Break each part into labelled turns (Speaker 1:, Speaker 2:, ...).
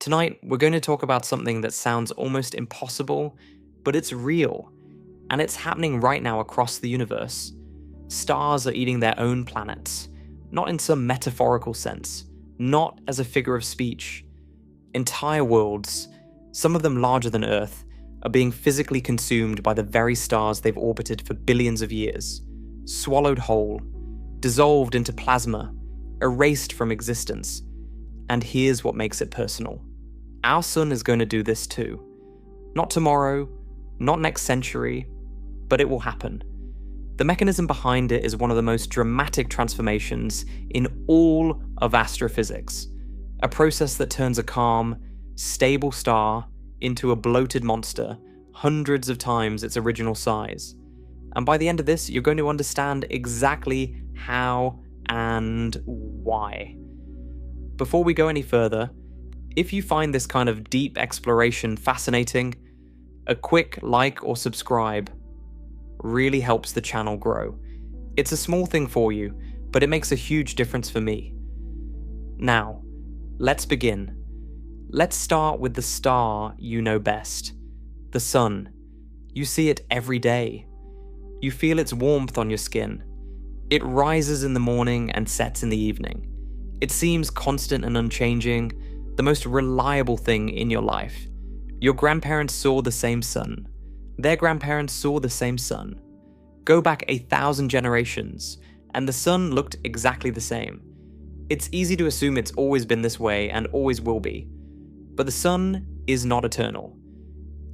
Speaker 1: Tonight, we're going to talk about something that sounds almost impossible, but it's real, and it's happening right now across the universe. Stars are eating their own planets, not in some metaphorical sense, not as a figure of speech. Entire worlds, some of them larger than Earth, are being physically consumed by the very stars they've orbited for billions of years, swallowed whole, dissolved into plasma, erased from existence. And here's what makes it personal. Our sun is going to do this too. Not tomorrow, not next century, but it will happen. The mechanism behind it is one of the most dramatic transformations in all of astrophysics. A process that turns a calm, stable star into a bloated monster hundreds of times its original size. And by the end of this, you're going to understand exactly how and why. Before we go any further, if you find this kind of deep exploration fascinating, a quick like or subscribe really helps the channel grow. It's a small thing for you, but it makes a huge difference for me. Now, let's begin. Let's start with the star you know best, the sun. You see it every day. You feel its warmth on your skin. It rises in the morning and sets in the evening. It seems constant and unchanging, the most reliable thing in your life. Your grandparents saw the same sun. Their grandparents saw the same sun. Go back 1,000 generations, and the sun looked exactly the same. It's easy to assume it's always been this way and always will be. But the sun is not eternal.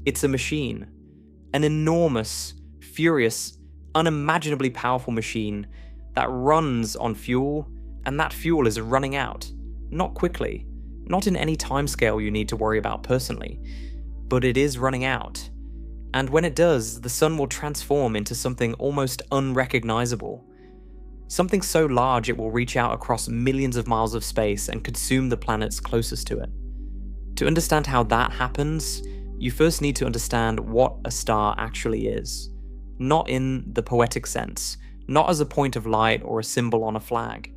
Speaker 1: It's a machine. An enormous, furious, unimaginably powerful machine that runs on fuel, and that fuel is running out. Not quickly. Not in any timescale you need to worry about personally. But it is running out. And when it does, the sun will transform into something almost unrecognizable. Something so large it will reach out across millions of miles of space and consume the planets closest to it. To understand how that happens, you first need to understand what a star actually is. Not in the poetic sense, not as a point of light or a symbol on a flag.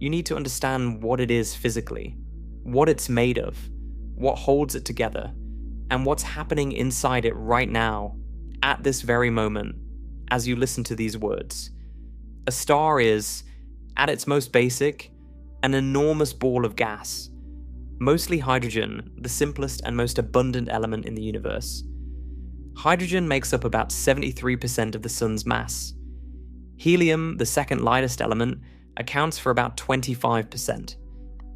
Speaker 1: You need to understand what it is physically, what it's made of, what holds it together, and what's happening inside it right now, at this very moment, as you listen to these words. A star is, at its most basic, an enormous ball of gas. Mostly hydrogen, the simplest and most abundant element in the universe. Hydrogen makes up about 73% of the sun's mass. Helium, the second lightest element, accounts for about 25%.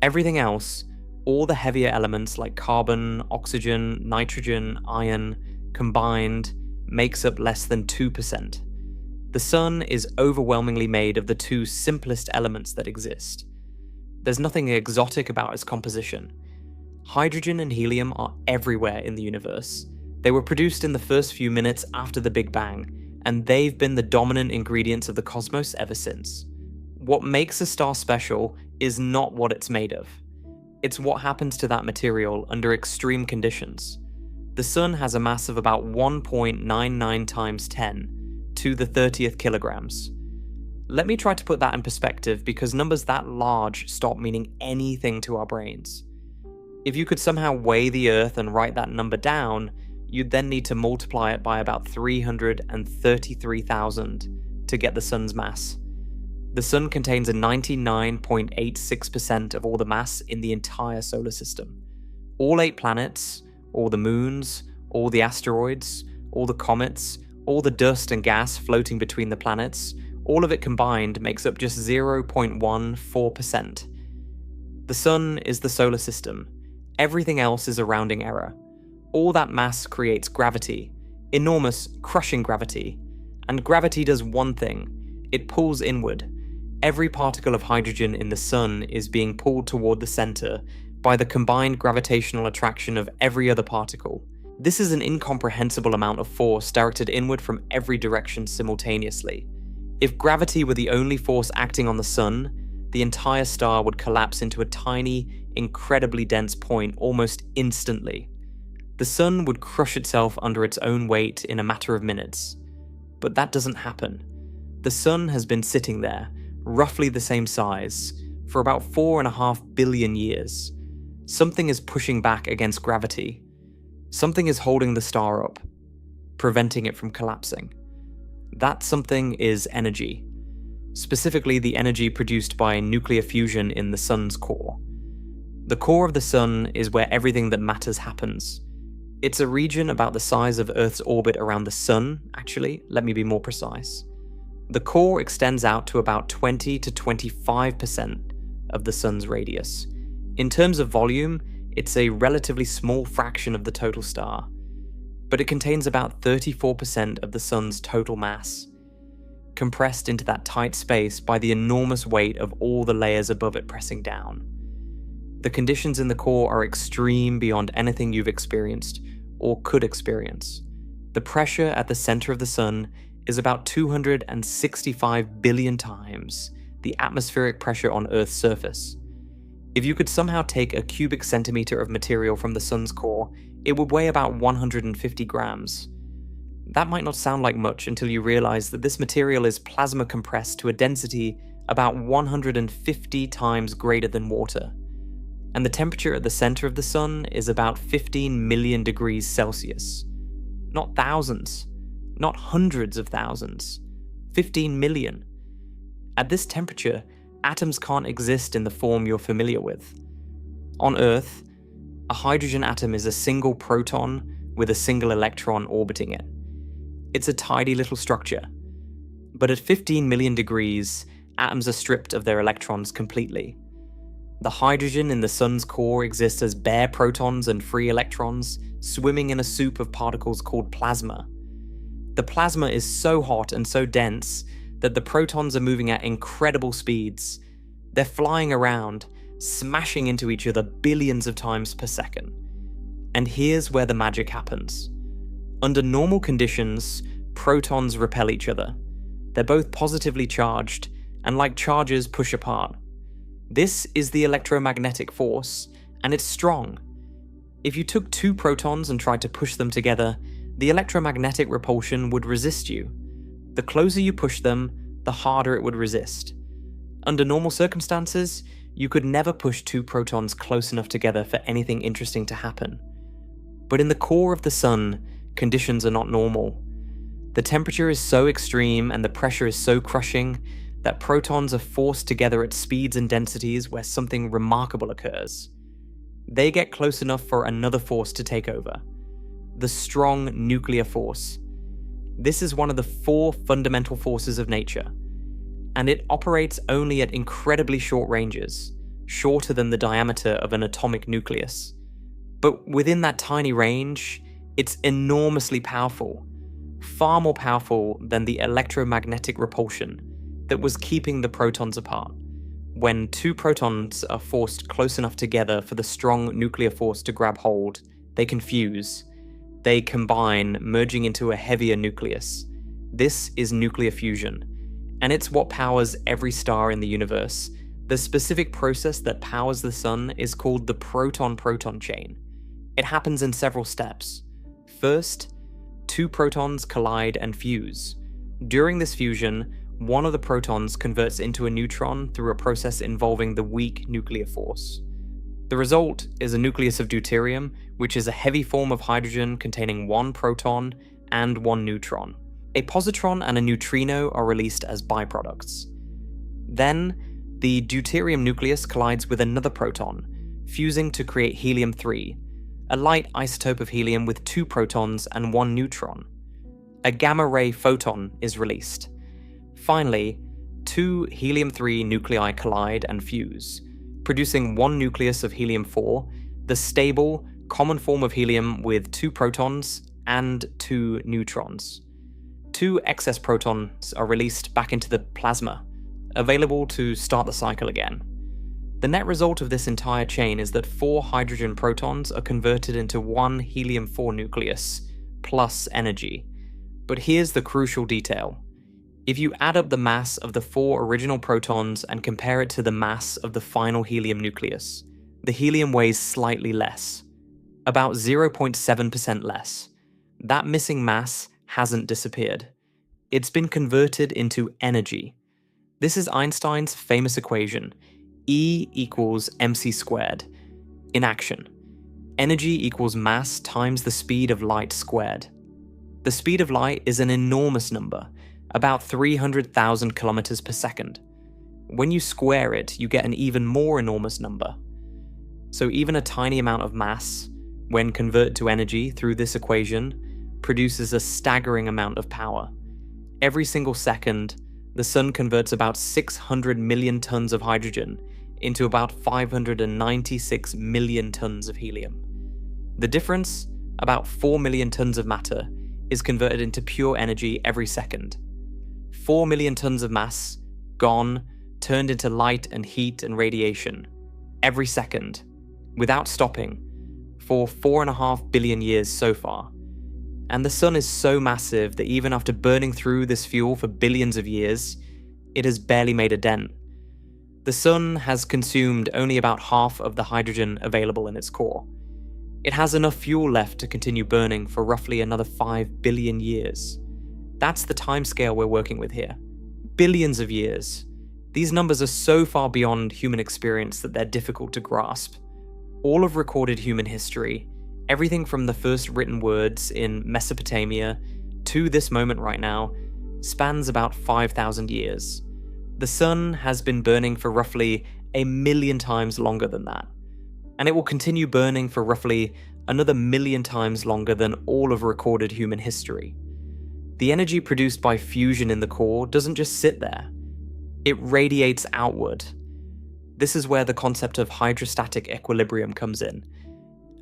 Speaker 1: Everything else, all the heavier elements like carbon, oxygen, nitrogen, iron, combined, makes up less than 2%. The sun is overwhelmingly made of the two simplest elements that exist. There's nothing exotic about its composition. Hydrogen and helium are everywhere in the universe. They were produced in the first few minutes after the Big Bang, and they've been the dominant ingredients of the cosmos ever since. What makes a star special is not what it's made of. It's what happens to that material under extreme conditions. The sun has a mass of about 1.99 times 10 to the 30th kilograms. Let me try to put that in perspective because numbers that large stop meaning anything to our brains. If you could somehow weigh the Earth and write that number down, you'd then need to multiply it by about 333,000 to get the sun's mass. The sun contains a 99.86% of all the mass in the entire solar system. All 8 planets, all the moons, all the asteroids, all the comets, all the dust and gas floating between the planets, all of it combined makes up just 0.14%. The sun is the solar system. Everything else is a rounding error. All that mass creates gravity, enormous, crushing gravity. And gravity does one thing. It pulls inward. Every particle of hydrogen in the sun is being pulled toward the center by the combined gravitational attraction of every other particle. This is an incomprehensible amount of force directed inward from every direction simultaneously. If gravity were the only force acting on the sun, the entire star would collapse into a tiny, incredibly dense point almost instantly. The sun would crush itself under its own weight in a matter of minutes. But that doesn't happen. The sun has been sitting there, roughly the same size, for about 4.5 billion years. something is pushing back against gravity. Something is holding the star up, preventing it from collapsing. That something is energy, specifically the energy produced by nuclear fusion in the sun's core. The core of the sun is where everything that matters happens. It's a region about the size of Earth's orbit around the sun, actually, let me be more precise. The core extends out to about 20 to 25% of the sun's radius. In terms of volume, it's a relatively small fraction of the total star, but it contains about 34% of the sun's total mass, compressed into that tight space by the enormous weight of all the layers above it pressing down. The conditions in the core are extreme beyond anything you've experienced or could experience. The pressure at the center of the sun is about 265 billion times the atmospheric pressure on Earth's surface. If you could somehow take a cubic centimeter of material from the sun's core, it would weigh about 150 grams. That might not sound like much until you realize that this material is plasma compressed to a density about 150 times greater than water. And the temperature at the center of the sun is about 15 million degrees Celsius. Not thousands, not hundreds of thousands, 15 million. At this temperature, atoms can't exist in the form you're familiar with. On Earth, a hydrogen atom is a single proton with a single electron orbiting it. It's a tidy little structure. But at 15 million degrees, atoms are stripped of their electrons completely. The hydrogen in the sun's core exists as bare protons and free electrons swimming in a soup of particles called plasma. The plasma is so hot and so dense that the protons are moving at incredible speeds. They're flying around, smashing into each other billions of times per second. And here's where the magic happens. Under normal conditions, protons repel each other. They're both positively charged, and like charges push apart. This is the electromagnetic force, and it's strong. If you took two protons and tried to push them together, the electromagnetic repulsion would resist you. The closer you push them, the harder it would resist. Under normal circumstances, you could never push two protons close enough together for anything interesting to happen. But in the core of the sun, conditions are not normal. The temperature is so extreme and the pressure is so crushing that protons are forced together at speeds and densities where something remarkable occurs. They get close enough for another force to take over. The strong nuclear force. This is one of the four fundamental forces of nature, and it operates only at incredibly short ranges, shorter than the diameter of an atomic nucleus. But within that tiny range, it's enormously powerful, far more powerful than the electromagnetic repulsion that was keeping the protons apart. When two protons are forced close enough together for the strong nuclear force to grab hold, they can fuse. They combine, merging into a heavier nucleus. This is nuclear fusion, and it's what powers every star in the universe. The specific process that powers the sun is called the proton-proton chain. It happens in several steps. First, two protons collide and fuse. During this fusion, one of the protons converts into a neutron through a process involving the weak nuclear force. The result is a nucleus of deuterium, which is a heavy form of hydrogen containing one proton and one neutron. A positron and a neutrino are released as byproducts. Then, the deuterium nucleus collides with another proton, fusing to create helium-3, a light isotope of helium with two protons and one neutron. A gamma-ray photon is released. Finally, two helium-3 nuclei collide and fuse, producing one nucleus of helium-4, the stable, common form of helium with two protons and two neutrons. Two excess protons are released back into the plasma, available to start the cycle again. The net result of this entire chain is that 4 hydrogen protons are converted into one helium-4 nucleus, plus energy. But here's the crucial detail. If you add up the mass of the 4 original protons and compare it to the mass of the final helium nucleus, the helium weighs slightly less, about 0.7% less. That missing mass hasn't disappeared. It's been converted into energy. This is Einstein's famous equation, E equals mc squared. In action, energy equals mass times the speed of light squared. The speed of light is an enormous number, about 300,000 kilometers per second. When you square it, you get an even more enormous number. So even a tiny amount of mass, when converted to energy through this equation, produces a staggering amount of power. Every single second, the sun converts about 600 million tons of hydrogen into about 596 million tons of helium. The difference, about 4 million tons of matter, is converted into pure energy every second. 4 million tons of mass, gone, turned into light and heat and radiation, every second, without stopping, for 4.5 billion years so far. And the sun is so massive that even after burning through this fuel for billions of years, it has barely made a dent. The sun has consumed only about half of the hydrogen available in its core. It has enough fuel left to continue burning for roughly another 5 billion years. That's the timescale we're working with here. Billions of years. These numbers are so far beyond human experience that they're difficult to grasp. All of recorded human history, everything from the first written words in Mesopotamia to this moment right now, spans about 5,000 years. The sun has been burning for roughly 1 million times longer than that. And it will continue burning for roughly another 1 million times longer than all of recorded human history. The energy produced by fusion in the core doesn't just sit there. It radiates outward. This is where the concept of hydrostatic equilibrium comes in.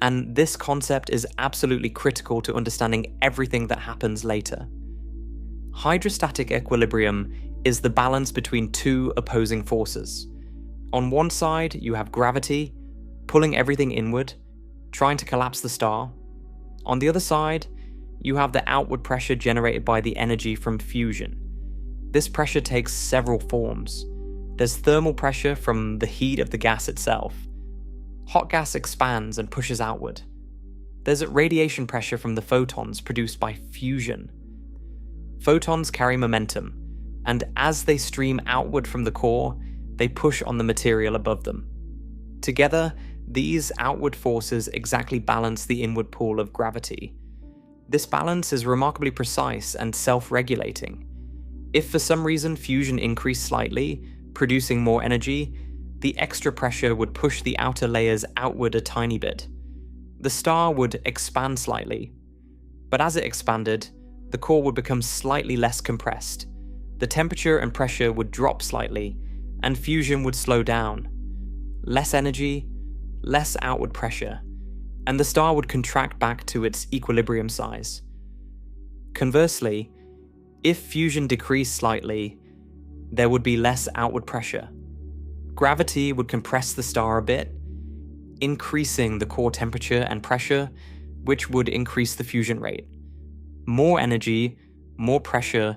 Speaker 1: And this concept is absolutely critical to understanding everything that happens later. Hydrostatic equilibrium is the balance between two opposing forces. On one side, you have gravity, pulling everything inward, trying to collapse the star. On the other side, you have the outward pressure generated by the energy from fusion. This pressure takes several forms. There's thermal pressure from the heat of the gas itself. Hot gas expands and pushes outward. There's radiation pressure from the photons produced by fusion. Photons carry momentum, and as they stream outward from the core, they push on the material above them. Together, these outward forces exactly balance the inward pull of gravity. This balance is remarkably precise and self-regulating. If for some reason fusion increased slightly, producing more energy, the extra pressure would push the outer layers outward a tiny bit. The star would expand slightly, but as it expanded, the core would become slightly less compressed. The temperature and pressure would drop slightly, and fusion would slow down. Less energy, less outward pressure, and the star would contract back to its equilibrium size. Conversely, if fusion decreased slightly, there would be less outward pressure. Gravity would compress the star a bit, increasing the core temperature and pressure, which would increase the fusion rate. More energy, more pressure,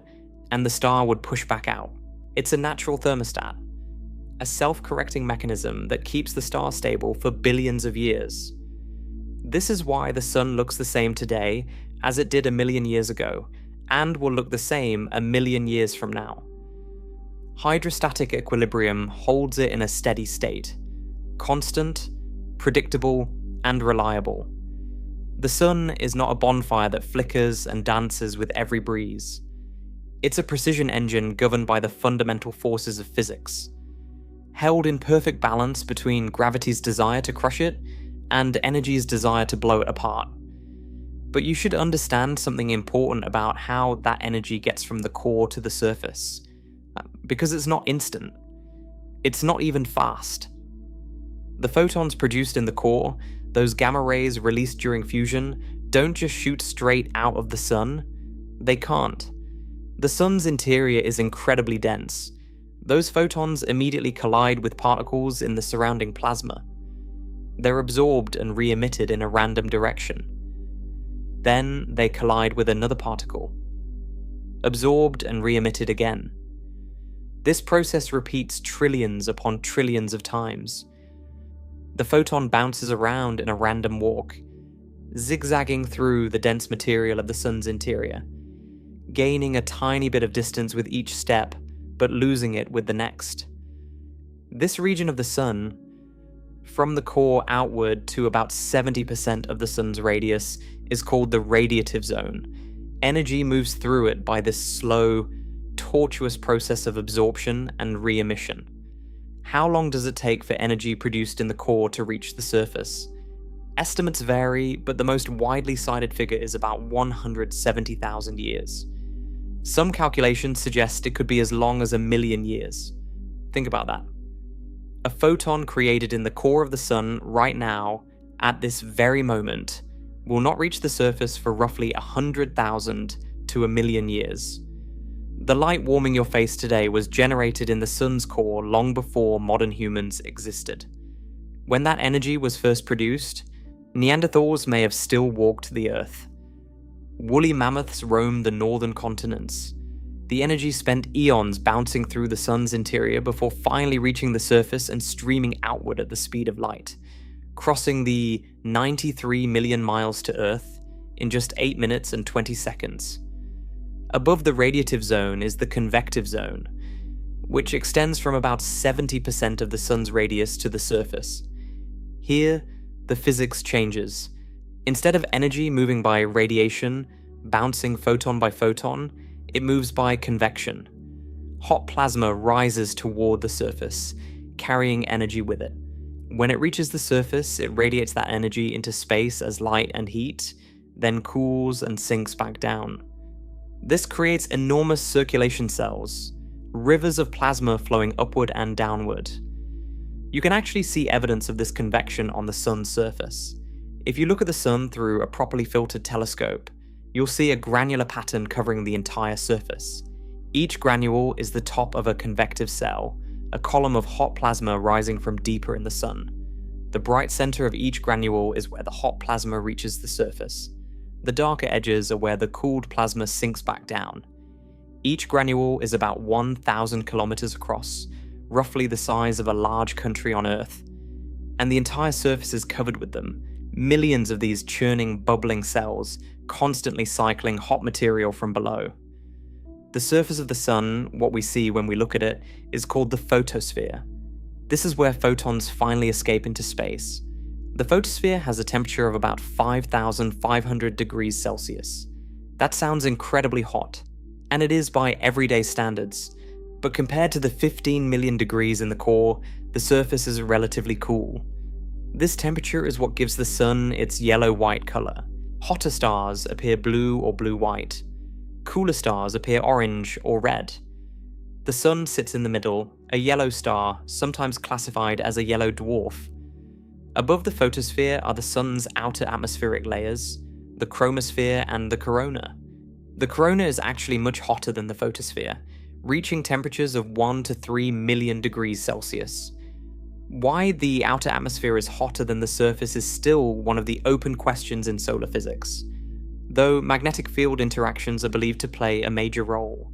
Speaker 1: and the star would push back out. It's a natural thermostat, a self-correcting mechanism that keeps the star stable for billions of years. This is why the sun looks the same today as it did 1 million years ago, and will look the same 1 million years from now. Hydrostatic equilibrium holds it in a steady state, constant, predictable, and reliable. The sun is not a bonfire that flickers and dances with every breeze. It's a precision engine governed by the fundamental forces of physics, held in perfect balance between gravity's desire to crush it and energy's desire to blow it apart. But you should understand something important about how that energy gets from the core to the surface, because it's not instant. It's not even fast. The photons produced in the core, those gamma rays released during fusion, don't just shoot straight out of the sun. They can't. The sun's interior is incredibly dense. Those photons immediately collide with particles in the surrounding plasma. They're absorbed and re-emitted in a random direction. Then they collide with another particle, absorbed and re-emitted again. This process repeats trillions upon trillions of times. The photon bounces around in a random walk, zigzagging through the dense material of the sun's interior, gaining a tiny bit of distance with each step, but losing it with the next. This region of the sun, From the core outward to about 70% of the sun's radius is called the radiative zone. Energy moves through it by this slow, tortuous process of absorption and re-emission. How long does it take for energy produced in the core to reach the surface? Estimates vary, but the most widely cited figure is about 170,000 years. Some calculations suggest it could be as long as 1,000,000 years. Think about that. A photon created in the core of the sun right now, at this very moment, will not reach the surface for roughly 100,000 to 1,000,000 years. The light warming your face today was generated in the sun's core long before modern humans existed. When that energy was first produced, Neanderthals may have still walked the earth. Woolly mammoths roamed the northern continents. The energy spent eons bouncing through the sun's interior before finally reaching the surface and streaming outward at the speed of light, crossing the 93 million miles to Earth in just 8 minutes and 20 seconds. Above the radiative zone is the convective zone, which extends from about 70% of the sun's radius to the surface. Here, the physics changes. Instead of energy moving by radiation, bouncing photon by photon, it moves by convection. Hot plasma rises toward the surface, carrying energy with it. When it reaches the surface, it radiates that energy into space as light and heat, then cools and sinks back down. This creates enormous circulation cells, rivers of plasma flowing upward and downward. You can actually see evidence of this convection on the sun's surface. If you look at the sun through a properly filtered telescope, you'll see a granular pattern covering the entire surface. Each granule is the top of a convective cell, a column of hot plasma rising from deeper in the sun. The bright center of each granule is where the hot plasma reaches the surface. The darker edges are where the cooled plasma sinks back down. Each granule is about 1,000 kilometers across, roughly the size of a large country on Earth, and the entire surface is covered with them. Millions of these churning, bubbling cells, constantly cycling hot material from below. The surface of the sun, what we see when we look at it, is called the photosphere. This is where photons finally escape into space. The photosphere has a temperature of about 5,500 degrees Celsius. That sounds incredibly hot, and it is by everyday standards, but compared to the 15 million degrees in the core, the surface is relatively cool. This temperature is what gives the sun its yellow-white color. Hotter stars appear blue or blue-white. Cooler stars appear orange or red. The sun sits in the middle, a yellow star, sometimes classified as a yellow dwarf. Above the photosphere are the sun's outer atmospheric layers, the chromosphere and the corona. The corona is actually much hotter than the photosphere, reaching temperatures of 1 to 3 million degrees Celsius. Why the outer atmosphere is hotter than the surface is still one of the open questions in solar physics, though magnetic field interactions are believed to play a major role.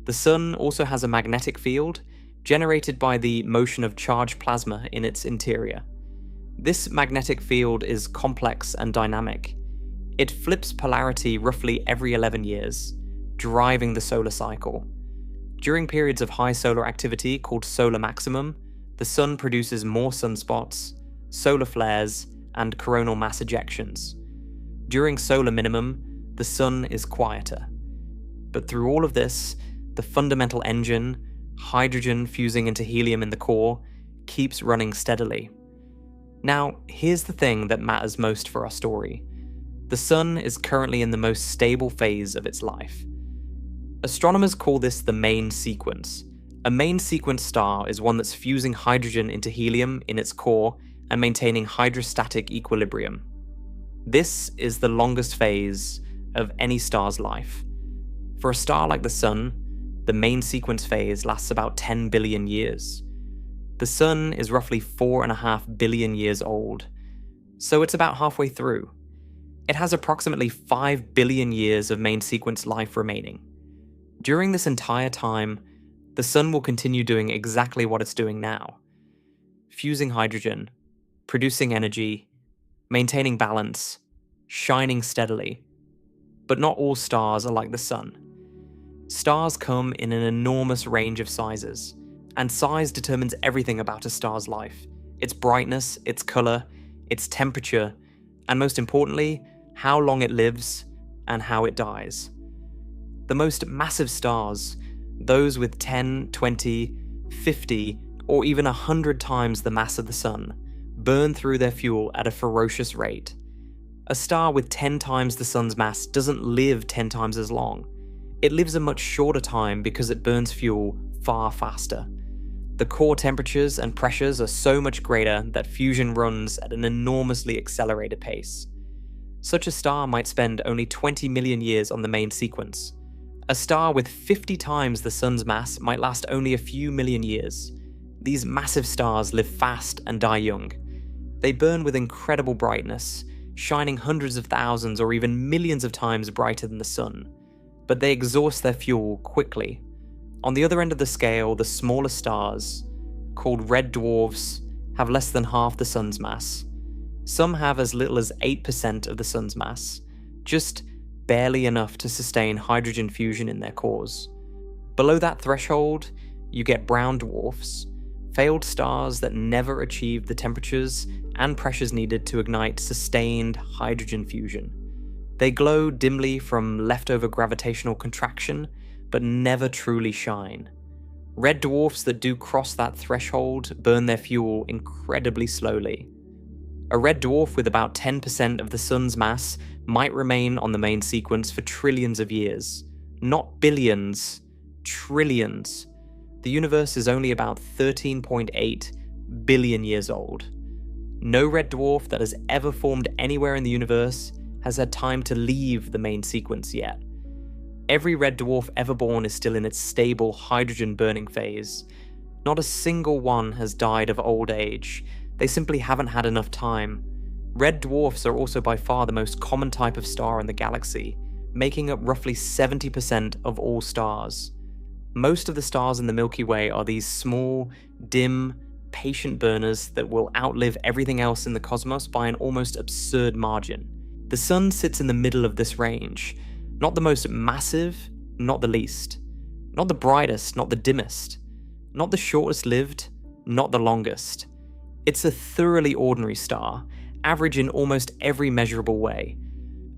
Speaker 1: The sun also has a magnetic field generated by the motion of charged plasma in its interior. This magnetic field is complex and dynamic. It flips polarity roughly every 11 years, driving the solar cycle. During periods of high solar activity called solar maximum, the sun produces more sunspots, solar flares, and coronal mass ejections. During solar minimum, the sun is quieter. But through all of this, the fundamental engine, hydrogen fusing into helium in the core, keeps running steadily. Now, here's the thing that matters most for our story. The sun is currently in the most stable phase of its life. Astronomers call this the main sequence. A main sequence star is one that's fusing hydrogen into helium in its core and maintaining hydrostatic equilibrium. This is the longest phase of any star's life. For a star like the Sun, the main sequence phase lasts about 10 billion years. The Sun is roughly 4.5 billion years old, so it's about halfway through. It has approximately 5 billion years of main sequence life remaining. During this entire time, the Sun will continue doing exactly what it's doing now. Fusing hydrogen, producing energy, maintaining balance, shining steadily. But not all stars are like the Sun. Stars come in an enormous range of sizes, and size determines everything about a star's life. its brightness, its color, its temperature, and most importantly, how long it lives and how it dies. The most massive stars, those with 10, 20, 50, or even 100 times the mass of the Sun, burn through their fuel at a ferocious rate. A star with 10 times the Sun's mass doesn't live 10 times as long. It lives a much shorter time because it burns fuel far faster. The core temperatures and pressures are so much greater that fusion runs at an enormously accelerated pace. Such a star might spend only 20 million years on the main sequence. A star with 50 times the Sun's mass might last only a few million years. These massive stars live fast and die young. They burn with incredible brightness, shining hundreds of thousands or even millions of times brighter than the Sun. But they exhaust their fuel quickly. On the other end of the scale, the smaller stars, called red dwarfs, have less than half the Sun's mass. Some have as little as 8% of the Sun's mass, just barely enough to sustain hydrogen fusion in their cores. Below that threshold, you get brown dwarfs, failed stars that never achieved the temperatures and pressures needed to ignite sustained hydrogen fusion. They glow dimly from leftover gravitational contraction, but never truly shine. Red dwarfs that do cross that threshold burn their fuel incredibly slowly. A red dwarf with about 10% of the Sun's mass might remain on the main sequence for trillions of years. Not billions, trillions. The universe is only about 13.8 billion years old. No red dwarf that has ever formed anywhere in the universe has had time to leave the main sequence yet. Every red dwarf ever born is still in its stable hydrogen burning phase. Not a single one has died of old age. They simply haven't had enough time. Red dwarfs are also by far the most common type of star in the galaxy, making up roughly 70% of all stars. Most of the stars in the Milky Way are these small, dim, patient burners that will outlive everything else in the cosmos by an almost absurd margin. The Sun sits in the middle of this range. Not the most massive, not the least. Not the brightest, not the dimmest. Not the shortest lived, not the longest. It's a thoroughly ordinary star, average in almost every measurable way.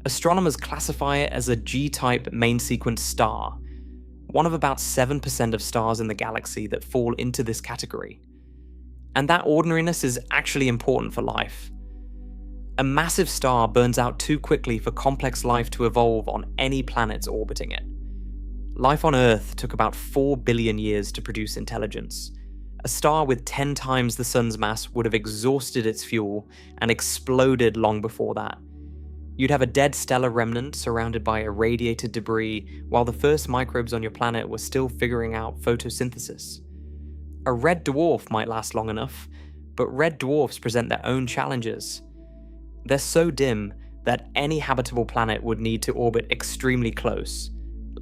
Speaker 1: Astronomers classify it as a G-type main sequence star, one of about 7% of stars in the galaxy that fall into this category. And that ordinariness is actually important for life. A massive star burns out too quickly for complex life to evolve on any planets orbiting it. Life on Earth took about 4 billion years to produce intelligence. A star with 10 times the Sun's mass would have exhausted its fuel and exploded long before that. You'd have a dead stellar remnant surrounded by irradiated debris while the first microbes on your planet were still figuring out photosynthesis. A red dwarf might last long enough, but red dwarfs present their own challenges. They're so dim that any habitable planet would need to orbit extremely close,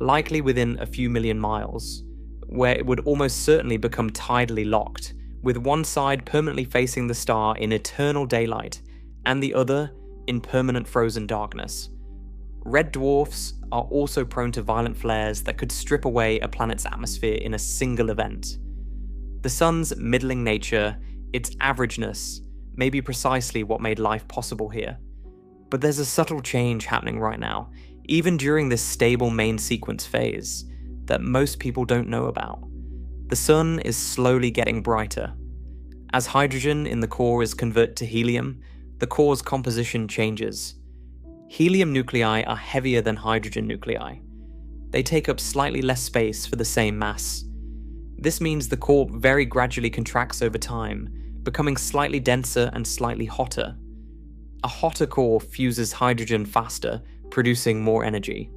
Speaker 1: likely within a few million miles, where it would almost certainly become tidally locked, with one side permanently facing the star in eternal daylight, and the other in permanent frozen darkness. Red dwarfs are also prone to violent flares that could strip away a planet's atmosphere in a single event. The Sun's middling nature, its averageness, may be precisely what made life possible here. But there's a subtle change happening right now, even during this stable main sequence phase, that most people don't know about. The Sun is slowly getting brighter. As hydrogen in the core is converted to helium, the core's composition changes. Helium nuclei are heavier than hydrogen nuclei. They take up slightly less space for the same mass. This means the core very gradually contracts over time, becoming slightly denser and slightly hotter. A hotter core fuses hydrogen faster, producing more energy.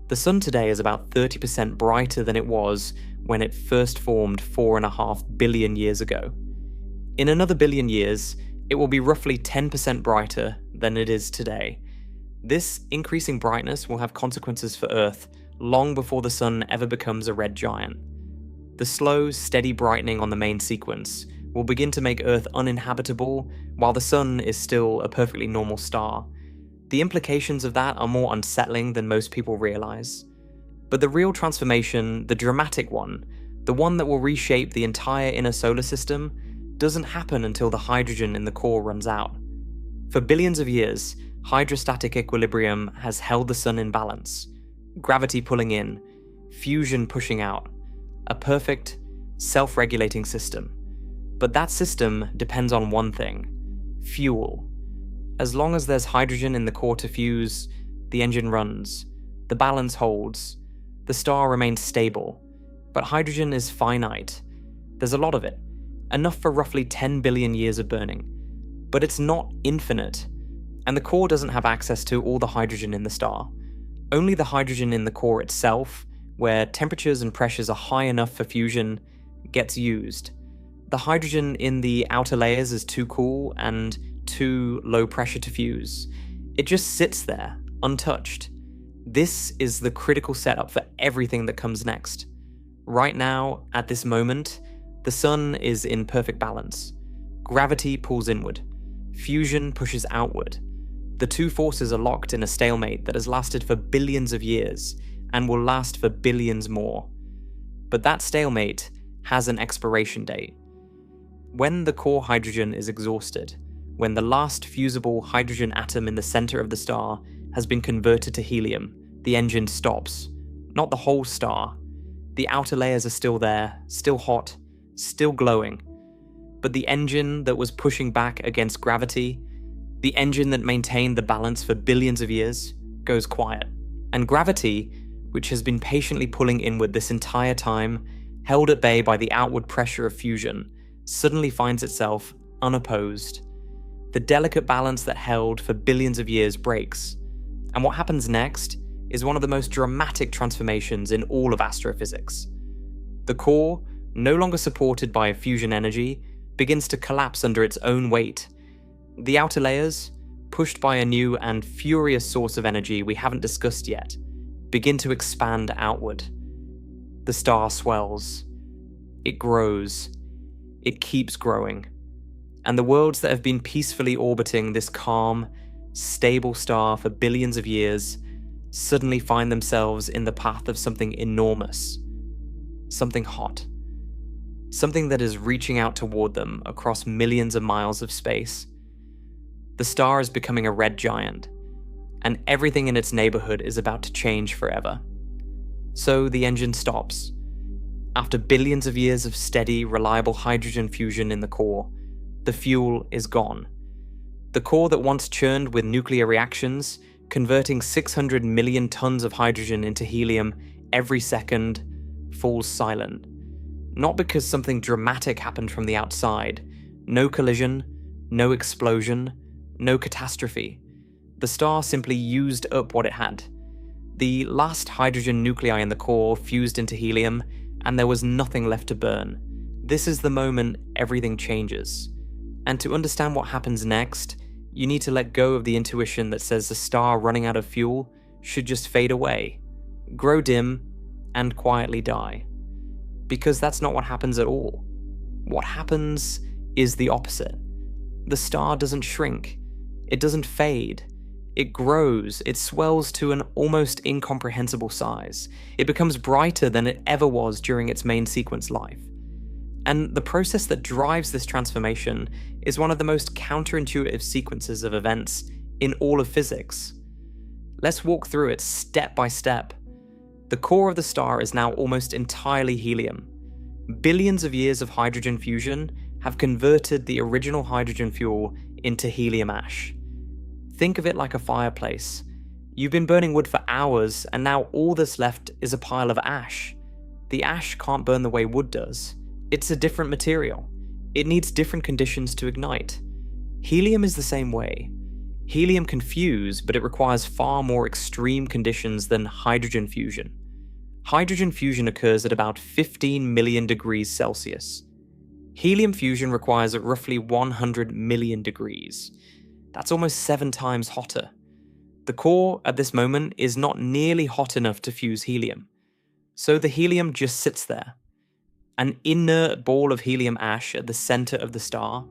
Speaker 1: The Sun today is about 30% brighter than it was when it first formed 4.5 billion years ago. In another billion years, it will be roughly 10% brighter than it is today. This increasing brightness will have consequences for Earth long before the Sun ever becomes a red giant. The slow, steady brightening on the main sequence will begin to make Earth uninhabitable while the Sun is still a perfectly normal star. The implications of that are more unsettling than most people realize. But the real transformation, the dramatic one, the one that will reshape the entire inner solar system, doesn't happen until the hydrogen in the core runs out. For billions of years, hydrostatic equilibrium has held the sun in balance, gravity pulling in, fusion pushing out, a perfect, self-regulating system. But that system depends on one thing: fuel. As long as there's hydrogen in the core to fuse, the engine runs, the balance holds, the star remains stable. But hydrogen is finite. There's a lot of it, enough for roughly 10 billion years of burning. But it's not infinite, and the core doesn't have access to all the hydrogen in the star. Only the hydrogen in the core itself, where temperatures and pressures are high enough for fusion, gets used. The hydrogen in the outer layers is too cool and too low pressure to fuse. It just sits there, untouched. This is the critical setup for everything that comes next. Right now, at this moment, the sun is in perfect balance. Gravity pulls inward. Fusion pushes outward. The two forces are locked in a stalemate that has lasted for billions of years and will last for billions more. But that stalemate has an expiration date. When the core hydrogen is exhausted, when the last fusible hydrogen atom in the center of the star has been converted to helium, the engine stops. Not the whole star. The outer layers are still there, still hot, still glowing. But the engine that was pushing back against gravity, the engine that maintained the balance for billions of years, goes quiet. And gravity, which has been patiently pulling inward this entire time, held at bay by the outward pressure of fusion, suddenly finds itself unopposed. The delicate balance that held for billions of years breaks. And what happens next is one of the most dramatic transformations in all of astrophysics. The core, no longer supported by fusion energy, begins to collapse under its own weight. The outer layers, pushed by a new and furious source of energy we haven't discussed yet, begin to expand outward. The star swells. It grows. It keeps growing. And the worlds that have been peacefully orbiting this calm, stable star for billions of years suddenly find themselves in the path of something enormous, something hot, something that is reaching out toward them across millions of miles of space. The star is becoming a red giant, and everything in its neighborhood is about to change forever. So the engine stops. After billions of years of steady, reliable hydrogen fusion in the core, the fuel is gone. The core that once churned with nuclear reactions, converting 600 million tons of hydrogen into helium every second, falls silent. Not because something dramatic happened from the outside. No collision, no explosion, no catastrophe. The star simply used up what it had. The last hydrogen nuclei in the core fused into helium, and there was nothing left to burn. This is the moment everything changes. And to understand what happens next, you need to let go of the intuition that says the star running out of fuel should just fade away, grow dim, and quietly die. Because that's not what happens at all. What happens is the opposite. The star doesn't shrink. It doesn't fade. It grows. It swells to an almost incomprehensible size. It becomes brighter than it ever was during its main sequence life. And the process that drives this transformation is one of the most counterintuitive sequences of events in all of physics. Let's walk through it step by step. The core of the star is now almost entirely helium. Billions of years of hydrogen fusion have converted the original hydrogen fuel into helium ash. Think of it like a fireplace. You've been burning wood for hours, and now all that's left is a pile of ash. The ash can't burn the way wood does. It's a different material. It needs different conditions to ignite. Helium is the same way. Helium can fuse, but it requires far more extreme conditions than hydrogen fusion. Hydrogen fusion occurs at about 15 million degrees Celsius. Helium fusion requires roughly 100 million degrees. That's almost 7 times hotter. The core, at this moment, is not nearly hot enough to fuse helium. So the helium just sits there. An inert ball of helium ash at the center of the star,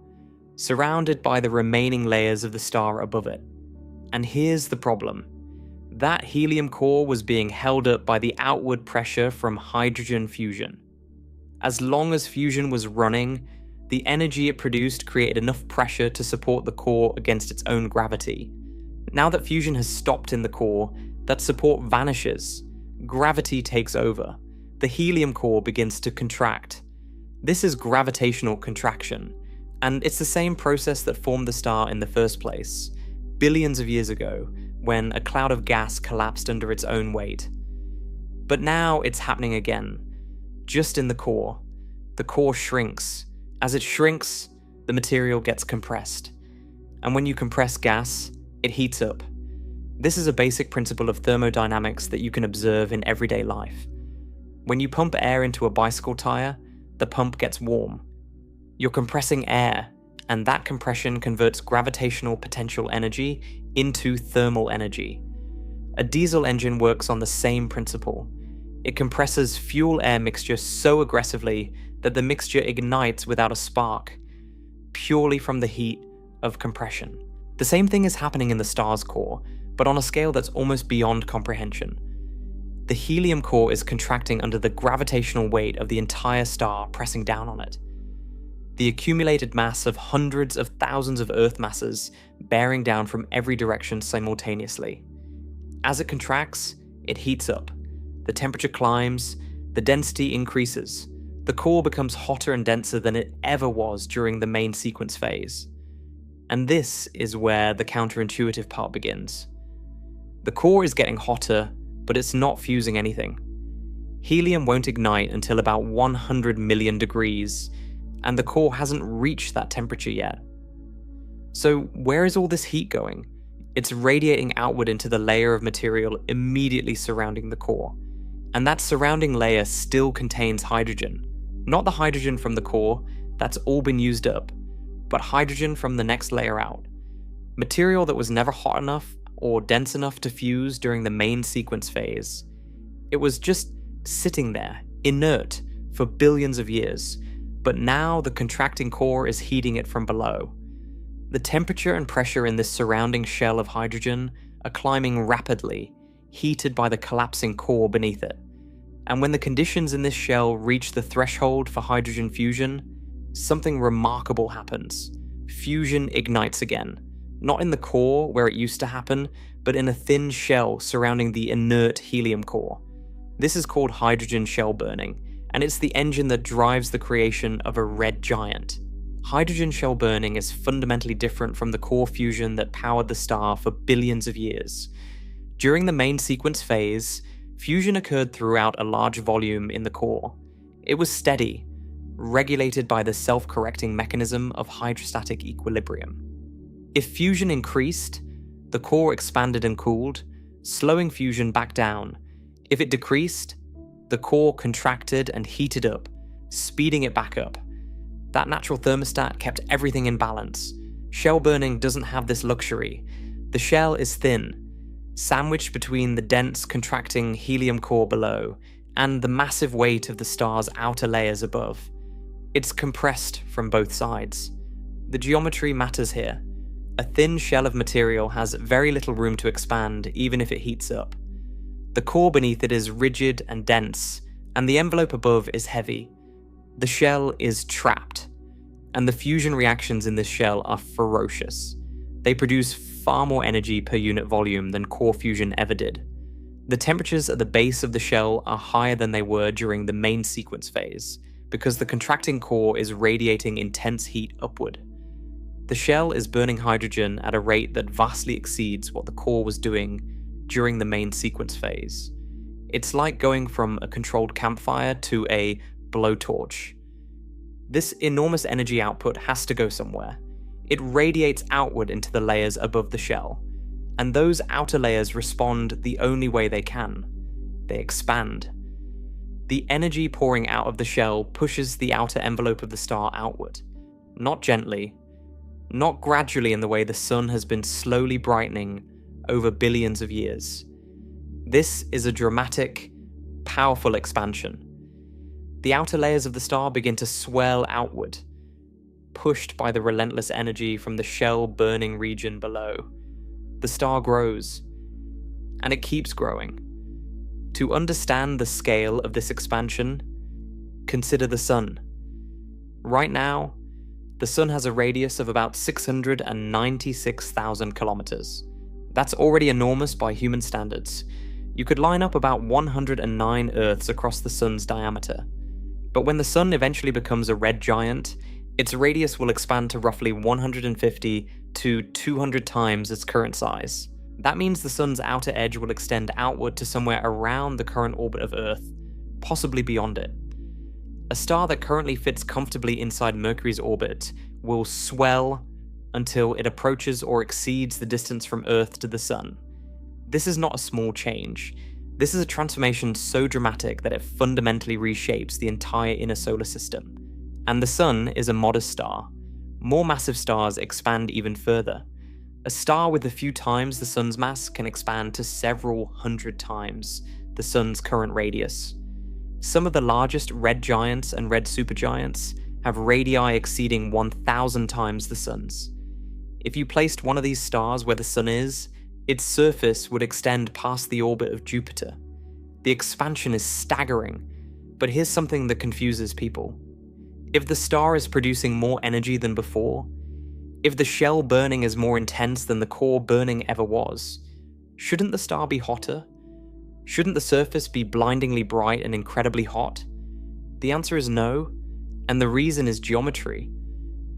Speaker 1: surrounded by the remaining layers of the star above it. And here's the problem. That helium core was being held up by the outward pressure from hydrogen fusion. As long as fusion was running, The energy it produced created enough pressure to support the core against its own gravity. Now that fusion has stopped in the core, that support vanishes. Gravity takes over. The helium core begins to contract. This is gravitational contraction, and it's the same process that formed the star in the first place, billions of years ago, when a cloud of gas collapsed under its own weight. But now it's happening again, just in the core. The core shrinks. As it shrinks, the material gets compressed. And when you compress gas, it heats up. This is a basic principle of thermodynamics that you can observe in everyday life. When you pump air into a bicycle tire, the pump gets warm. You're compressing air, and that compression converts gravitational potential energy into thermal energy. A diesel engine works on the same principle. It compresses fuel-air mixture so aggressively that the mixture ignites without a spark, purely from the heat of compression. The same thing is happening in the star's core, but on a scale that's almost beyond comprehension. The helium core is contracting under the gravitational weight of the entire star pressing down on it. The accumulated mass of hundreds of thousands of Earth masses bearing down from every direction simultaneously. As it contracts, it heats up. The temperature climbs, the density increases. The core becomes hotter and denser than it ever was during the main sequence phase. And this is where the counterintuitive part begins. The core is getting hotter, but it's not fusing anything. Helium won't ignite until about 100 million degrees, and the core hasn't reached that temperature yet. So where is all this heat going? It's radiating outward into the layer of material immediately surrounding the core. And that surrounding layer still contains hydrogen. Not the hydrogen from the core, that's all been used up, but hydrogen from the next layer out. Material that was never hot enough or dense enough to fuse during the main sequence phase. It was just sitting there, inert, for billions of years, but now the contracting core is heating it from below. The temperature and pressure in this surrounding shell of hydrogen are climbing rapidly, heated by the collapsing core beneath it. And when the conditions in this shell reach the threshold for hydrogen fusion, something remarkable happens. Fusion ignites again. Not in the core where it used to happen, but in a thin shell surrounding the inert helium core. This is called hydrogen shell burning, and it's the engine that drives the creation of a red giant. Hydrogen shell burning is fundamentally different from the core fusion that powered the star for billions of years. During the main sequence phase, fusion occurred throughout a large volume in the core. It was steady, regulated by the self-correcting mechanism of hydrostatic equilibrium. If fusion increased, the core expanded and cooled, slowing fusion back down. If it decreased, the core contracted and heated up, speeding it back up. That natural thermostat kept everything in balance. Shell burning doesn't have this luxury. The shell is thin, sandwiched between the dense, contracting helium core below and the massive weight of the star's outer layers above. It's compressed from both sides. The geometry matters here. A thin shell of material has very little room to expand, even if it heats up. The core beneath it is rigid and dense, and the envelope above is heavy. The shell is trapped, and the fusion reactions in this shell are ferocious. They produce far more energy per unit volume than core fusion ever did. The temperatures at the base of the shell are higher than they were during the main sequence phase, because the contracting core is radiating intense heat upward. The shell is burning hydrogen at a rate that vastly exceeds what the core was doing during the main sequence phase. It's like going from a controlled campfire to a blowtorch. This enormous energy output has to go somewhere. It radiates outward into the layers above the shell, and those outer layers respond the only way they can. They expand. The energy pouring out of the shell pushes the outer envelope of the star outward, not gently, not gradually in the way the sun has been slowly brightening over billions of years. This is a dramatic, powerful expansion. The outer layers of the star begin to swell outward, pushed by the relentless energy from the shell-burning region below. The star grows, and it keeps growing. To understand the scale of this expansion, consider the sun. Right now, The Sun has a radius of about 696,000 kilometers. That's already enormous by human standards. You could line up about 109 Earths across the Sun's diameter. But when the Sun eventually becomes a red giant, its radius will expand to roughly 150 to 200 times its current size. That means the Sun's outer edge will extend outward to somewhere around the current orbit of Earth, possibly beyond it. A star that currently fits comfortably inside Mercury's orbit will swell until it approaches or exceeds the distance from Earth to the Sun. This is not a small change. This is a transformation so dramatic that it fundamentally reshapes the entire inner solar system. And the Sun is a modest star. More massive stars expand even further. A star with a few times the Sun's mass can expand to several hundred times the Sun's current radius. Some of the largest red giants and red supergiants have radii exceeding 1,000 times the Sun's. If you placed one of these stars where the Sun is, its surface would extend past the orbit of Jupiter. The expansion is staggering, but here's something that confuses people. If the star is producing more energy than before, if the shell burning is more intense than the core burning ever was, shouldn't the star be hotter? Shouldn't the surface be blindingly bright and incredibly hot? The answer is no, and the reason is geometry.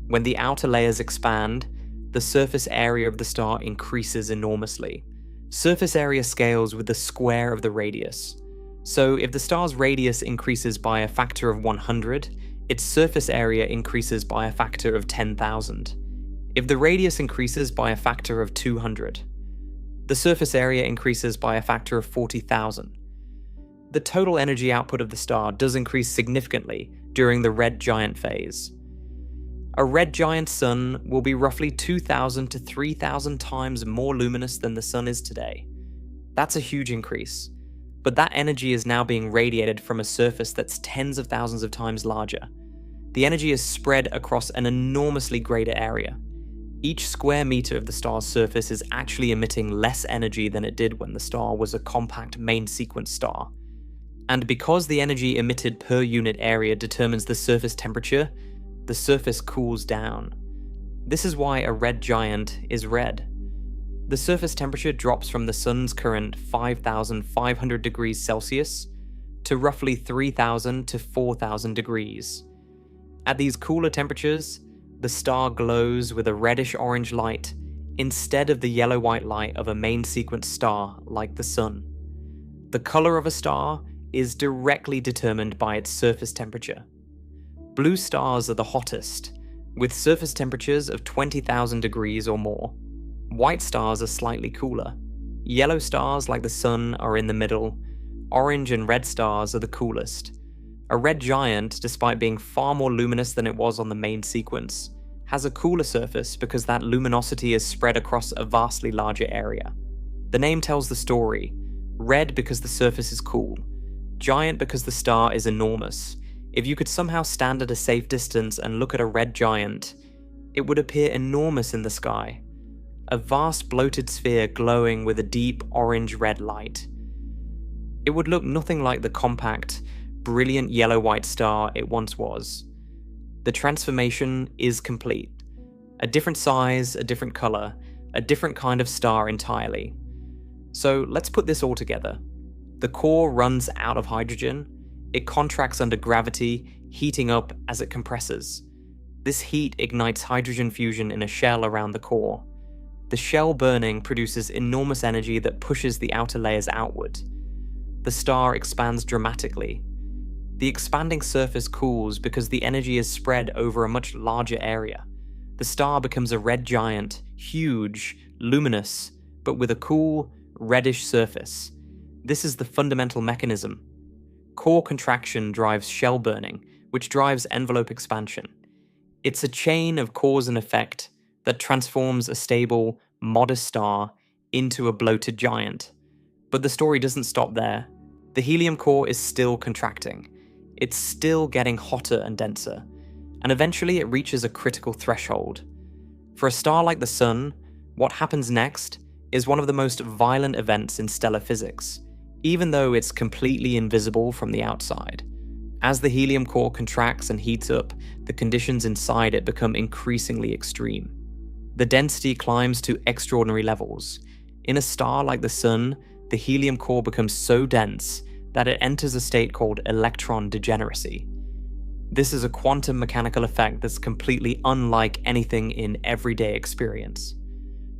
Speaker 1: When the outer layers expand, the surface area of the star increases enormously. Surface area scales with the square of the radius. So if the star's radius increases by a factor of 100, its surface area increases by a factor of 10,000. If the radius increases by a factor of 200, the surface area increases by a factor of 40,000. The total energy output of the star does increase significantly during the red giant phase. A red giant sun will be roughly 2,000 to 3,000 times more luminous than the Sun is today. That's a huge increase, but that energy is now being radiated from a surface that's tens of thousands of times larger. The energy is spread across an enormously greater area. Each square meter of the star's surface is actually emitting less energy than it did when the star was a compact main sequence star. And because the energy emitted per unit area determines the surface temperature, the surface cools down. This is why a red giant is red. The surface temperature drops from the Sun's current 5,500 degrees Celsius to roughly 3,000 to 4,000 degrees. At these cooler temperatures, the star glows with a reddish-orange light instead of the yellow-white light of a main sequence star like the Sun. The color of a star is directly determined by its surface temperature. Blue stars are the hottest, with surface temperatures of 20,000 degrees or more. White stars are slightly cooler. Yellow stars like the Sun are in the middle. Orange and red stars are the coolest. A red giant, despite being far more luminous than it was on the main sequence, has a cooler surface because that luminosity is spread across a vastly larger area. The name tells the story. Red because the surface is cool. Giant because the star is enormous. If you could somehow stand at a safe distance and look at a red giant, it would appear enormous in the sky. A vast bloated sphere glowing with a deep orange-red light. It would look nothing like the compact, brilliant yellow-white star it once was. The transformation is complete. A different size, a different color, a different kind of star entirely. So let's put this all together. The core runs out of hydrogen. It contracts under gravity, heating up as it compresses. This heat ignites hydrogen fusion in a shell around the core. The shell burning produces enormous energy that pushes the outer layers outward. The star expands dramatically. The expanding surface cools because the energy is spread over a much larger area. The star becomes a red giant, huge, luminous, but with a cool, reddish surface. This is the fundamental mechanism. Core contraction drives shell burning, which drives envelope expansion. It's a chain of cause and effect that transforms a stable, modest star into a bloated giant. But the story doesn't stop there. The helium core is still contracting. It's still getting hotter and denser, and eventually it reaches a critical threshold. For a star like the Sun, what happens next is one of the most violent events in stellar physics, even though it's completely invisible from the outside. As the helium core contracts and heats up, the conditions inside it become increasingly extreme. The density climbs to extraordinary levels. In a star like the Sun, the helium core becomes so dense that it enters a state called electron degeneracy. This is a quantum mechanical effect that's completely unlike anything in everyday experience.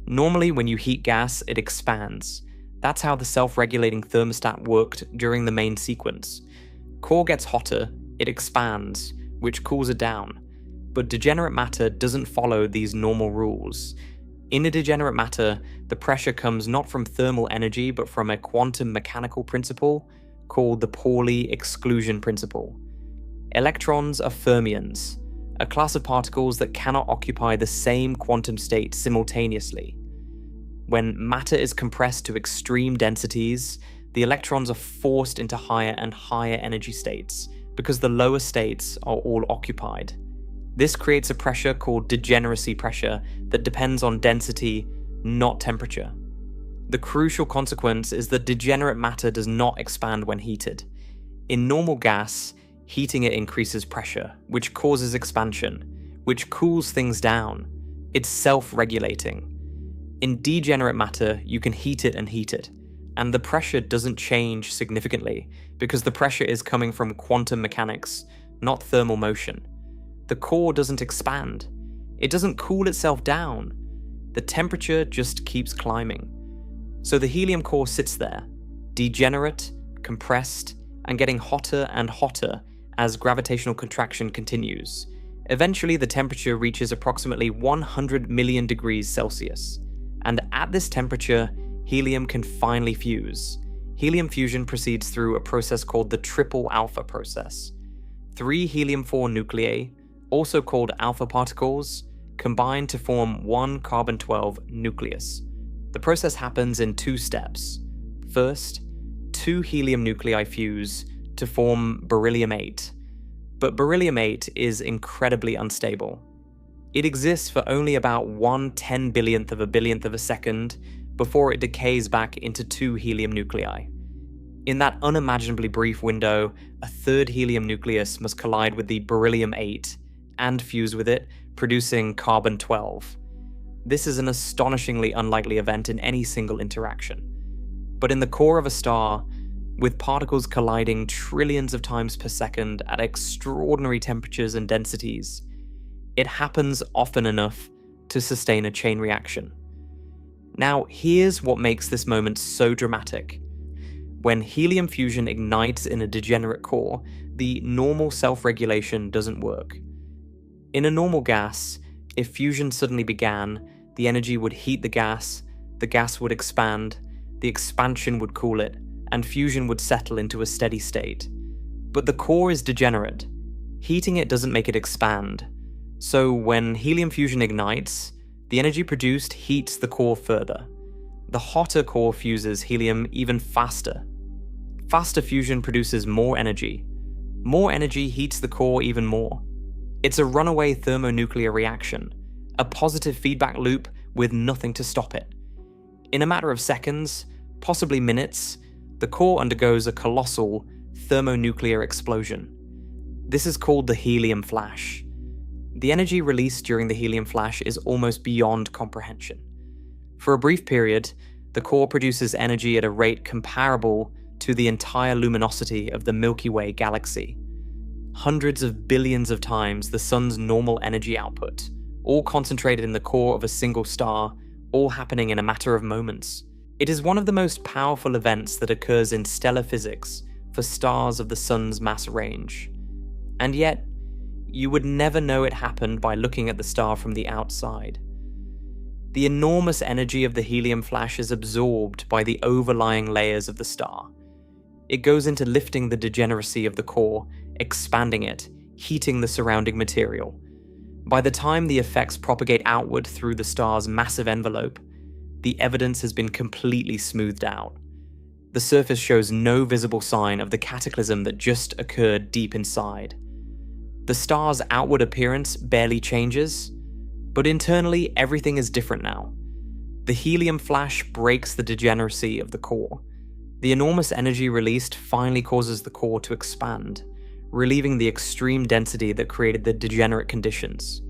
Speaker 1: Normally, when you heat gas, it expands. That's how the self-regulating thermostat worked during the main sequence. Core gets hotter, it expands, which cools it down. But degenerate matter doesn't follow these normal rules. In a degenerate matter, the pressure comes not from thermal energy but from a quantum mechanical principle called the Pauli exclusion principle. Electrons are fermions, a class of particles that cannot occupy the same quantum state simultaneously. When matter is compressed to extreme densities, the electrons are forced into higher and higher energy states because the lower states are all occupied. This creates a pressure called degeneracy pressure that depends on density, not temperature. The crucial consequence is that degenerate matter does not expand when heated. In normal gas, heating it increases pressure, which causes expansion, which cools things down. It's self-regulating. In degenerate matter, you can heat it, and the pressure doesn't change significantly because the pressure is coming from quantum mechanics, not thermal motion. The core doesn't expand. It doesn't cool itself down. The temperature just keeps climbing. So the helium core sits there, degenerate, compressed, and getting hotter and hotter as gravitational contraction continues. Eventually, the temperature reaches approximately 100 million degrees Celsius. And at this temperature, helium can finally fuse. Helium fusion proceeds through a process called the triple alpha process. 3 helium-4 nuclei, also called alpha particles, combine to form one carbon-12 nucleus. The process happens in 2 steps. First, 2 helium nuclei fuse to form beryllium-8. But beryllium-8 is incredibly unstable. It exists for only about 1/10 billionth of a second before it decays back into 2 helium nuclei. In that unimaginably brief window, a 3rd helium nucleus must collide with the beryllium-8 and fuse with it, producing carbon-12. This is an astonishingly unlikely event in any single interaction. But in the core of a star, with particles colliding trillions of times per second at extraordinary temperatures and densities, it happens often enough to sustain a chain reaction. Now, here's what makes this moment so dramatic. When helium fusion ignites in a degenerate core, the normal self-regulation doesn't work. In a normal gas, if fusion suddenly began, the energy would heat the gas would expand, the expansion would cool it, and fusion would settle into a steady state. But the core is degenerate. Heating it doesn't make it expand. So when helium fusion ignites, the energy produced heats the core further. The hotter core fuses helium even faster. Faster fusion produces more energy. More energy heats the core even more. It's a runaway thermonuclear reaction, a positive feedback loop with nothing to stop it. In a matter of seconds, possibly minutes, the core undergoes a colossal thermonuclear explosion. This is called the helium flash. The energy released during the helium flash is almost beyond comprehension. For a brief period, the core produces energy at a rate comparable to the entire luminosity of the Milky Way galaxy. Hundreds of billions of times the sun's normal energy output, all concentrated in the core of a single star, all happening in a matter of moments. It is one of the most powerful events that occurs in stellar physics for stars of the sun's mass range. And yet, you would never know it happened by looking at the star from the outside. The enormous energy of the helium flash is absorbed by the overlying layers of the star. It goes into lifting the degeneracy of the core, expanding it, heating the surrounding material. By the time the effects propagate outward through the star's massive envelope, the evidence has been completely smoothed out. The surface shows no visible sign of the cataclysm that just occurred deep inside. The star's outward appearance barely changes, but internally everything is different now. The helium flash breaks the degeneracy of the core. The enormous energy released finally causes the core to expand, relieving the extreme density that created the degenerate conditions.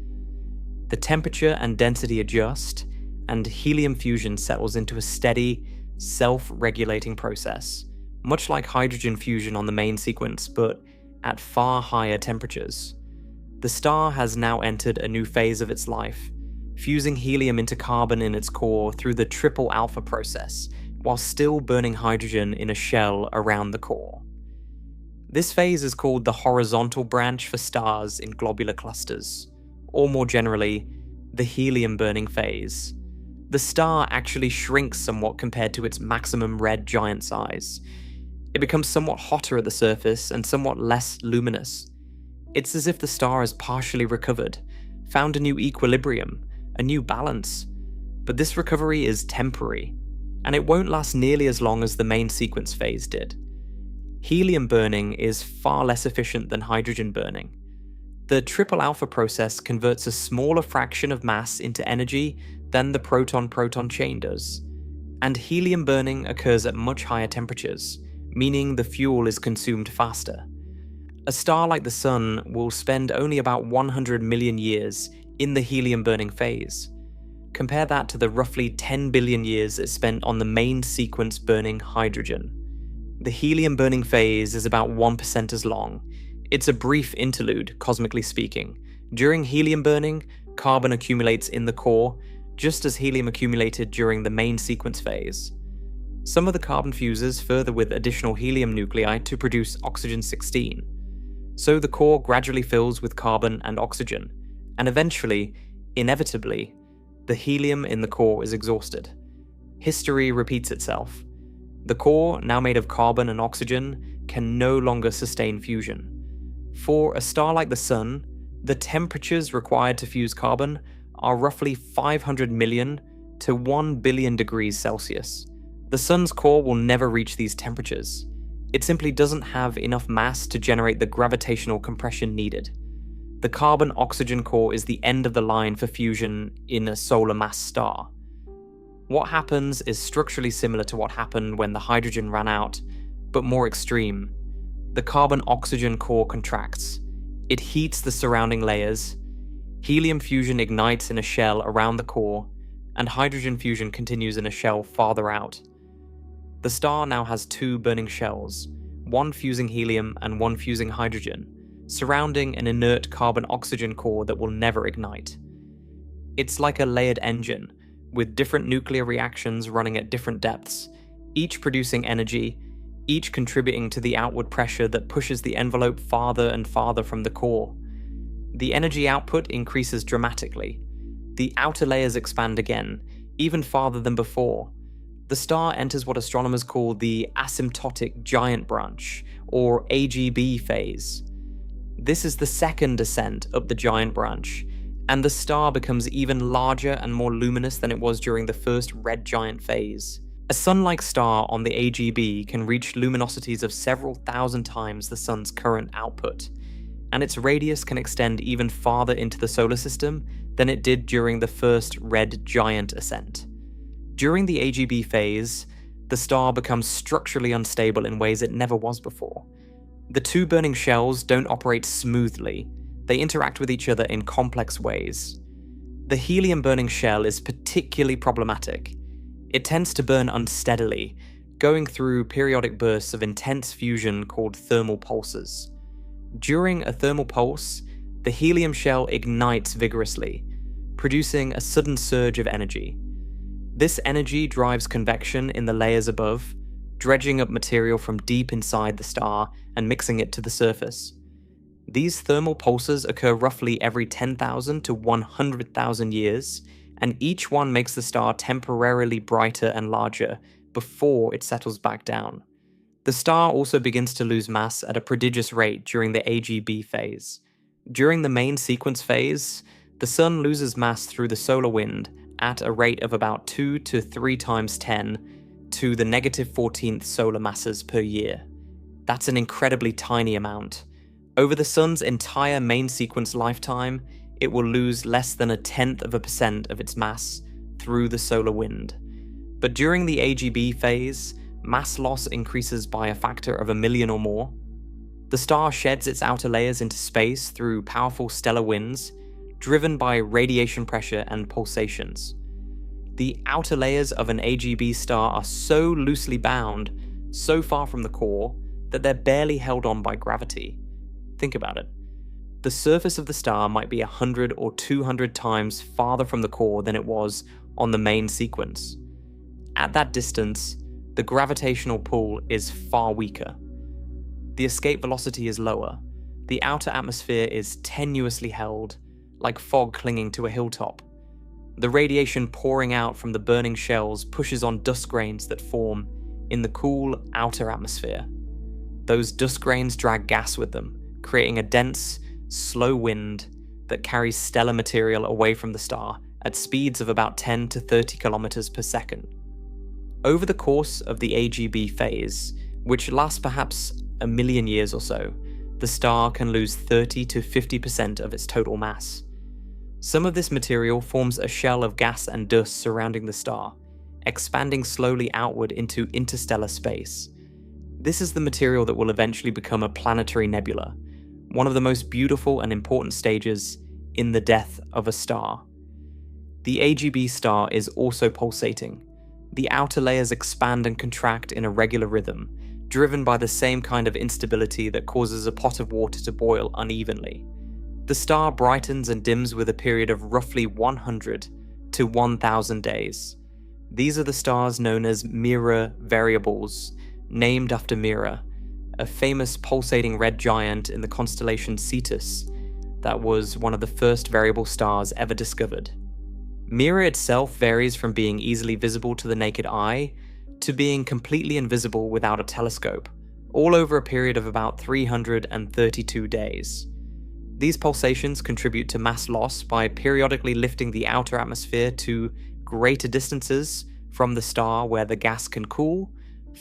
Speaker 1: The temperature and density adjust, and helium fusion settles into a steady, self-regulating process, much like hydrogen fusion on the main sequence, but at far higher temperatures. The star has now entered a new phase of its life, fusing helium into carbon in its core through the triple alpha process, while still burning hydrogen in a shell around the core. This phase is called the horizontal branch for stars in globular clusters, or more generally, the helium-burning phase. The star actually shrinks somewhat compared to its maximum red giant size. It becomes somewhat hotter at the surface and somewhat less luminous. It's as if the star has partially recovered, found a new equilibrium, a new balance. But this recovery is temporary, and it won't last nearly as long as the main sequence phase did. Helium burning is far less efficient than hydrogen burning. The triple alpha process converts a smaller fraction of mass into energy than the proton-proton chain does. And helium burning occurs at much higher temperatures, meaning the fuel is consumed faster. A star like the Sun will spend only about 100 million years in the helium-burning phase. Compare that to the roughly 10 billion years it spent on the main sequence burning hydrogen. The helium-burning phase is about 1% as long. It's a brief interlude, cosmically speaking. During helium burning, carbon accumulates in the core, just as helium accumulated during the main sequence phase. Some of the carbon fuses further with additional helium nuclei to produce oxygen-16. So the core gradually fills with carbon and oxygen, and eventually, inevitably, the helium in the core is exhausted. History repeats itself. The core, now made of carbon and oxygen, can no longer sustain fusion. For a star like the Sun, the temperatures required to fuse carbon are roughly 500 million to 1 billion degrees Celsius. The Sun's core will never reach these temperatures. It simply doesn't have enough mass to generate the gravitational compression needed. The carbon-oxygen core is the end of the line for fusion in a solar mass star. What happens is structurally similar to what happened when the hydrogen ran out, but more extreme. The carbon-oxygen core contracts. It heats the surrounding layers. Helium fusion ignites in a shell around the core, and hydrogen fusion continues in a shell farther out. The star now has two burning shells, one fusing helium and one fusing hydrogen, surrounding an inert carbon-oxygen core that will never ignite. It's like a layered engine, with different nuclear reactions running at different depths, each producing energy, each contributing to the outward pressure that pushes the envelope farther and farther from the core. The energy output increases dramatically. The outer layers expand again, even farther than before. The star enters what astronomers call the asymptotic giant branch, or AGB phase. This is the second ascent up the giant branch, and the star becomes even larger and more luminous than it was during the first red giant phase. A Sun-like star on the AGB can reach luminosities of several thousand times the Sun's current output, and its radius can extend even farther into the solar system than it did during the first red giant ascent. During the AGB phase, the star becomes structurally unstable in ways it never was before. The two burning shells don't operate smoothly. They interact with each other in complex ways. The helium-burning shell is particularly problematic. It tends to burn unsteadily, going through periodic bursts of intense fusion called thermal pulses. During a thermal pulse, the helium shell ignites vigorously, producing a sudden surge of energy. This energy drives convection in the layers above, dredging up material from deep inside the star and mixing it to the surface. These thermal pulses occur roughly every 10,000 to 100,000 years, and each one makes the star temporarily brighter and larger before it settles back down. The star also begins to lose mass at a prodigious rate during the AGB phase. During the main sequence phase, the Sun loses mass through the solar wind at a rate of about 2 to 3 times 10 to the negative 14th solar masses per year. That's an incredibly tiny amount. Over the Sun's entire main sequence lifetime, it will lose less than 0.1% of its mass through the solar wind. But during the AGB phase, mass loss increases by a factor of 1 million or more. The star sheds its outer layers into space through powerful stellar winds, driven by radiation pressure and pulsations. The outer layers of an AGB star are so loosely bound, so far from the core, that they're barely held on by gravity. Think about it. The surface of the star might be 100 or 200 times farther from the core than it was on the main sequence. At that distance, the gravitational pull is far weaker. The escape velocity is lower. The outer atmosphere is tenuously held, like fog clinging to a hilltop. The radiation pouring out from the burning shells pushes on dust grains that form in the cool outer atmosphere. Those dust grains drag gas with them, creating a dense, slow wind that carries stellar material away from the star at speeds of about 10 to 30 kilometers per second. Over the course of the AGB phase, which lasts perhaps a million years or so, the star can lose 30 to 50% of its total mass. Some of this material forms a shell of gas and dust surrounding the star, expanding slowly outward into interstellar space. This is the material that will eventually become a planetary nebula, one of the most beautiful and important stages in the death of a star. The AGB star is also pulsating. The outer layers expand and contract in a regular rhythm, driven by the same kind of instability that causes a pot of water to boil unevenly. The star brightens and dims with a period of roughly 100 to 1,000 days. These are the stars known as Mira variables, named after Mira, a famous pulsating red giant in the constellation Cetus that was one of the first variable stars ever discovered. Mira itself varies from being easily visible to the naked eye to being completely invisible without a telescope, all over a period of about 332 days. These pulsations contribute to mass loss by periodically lifting the outer atmosphere to greater distances from the star where the gas can cool,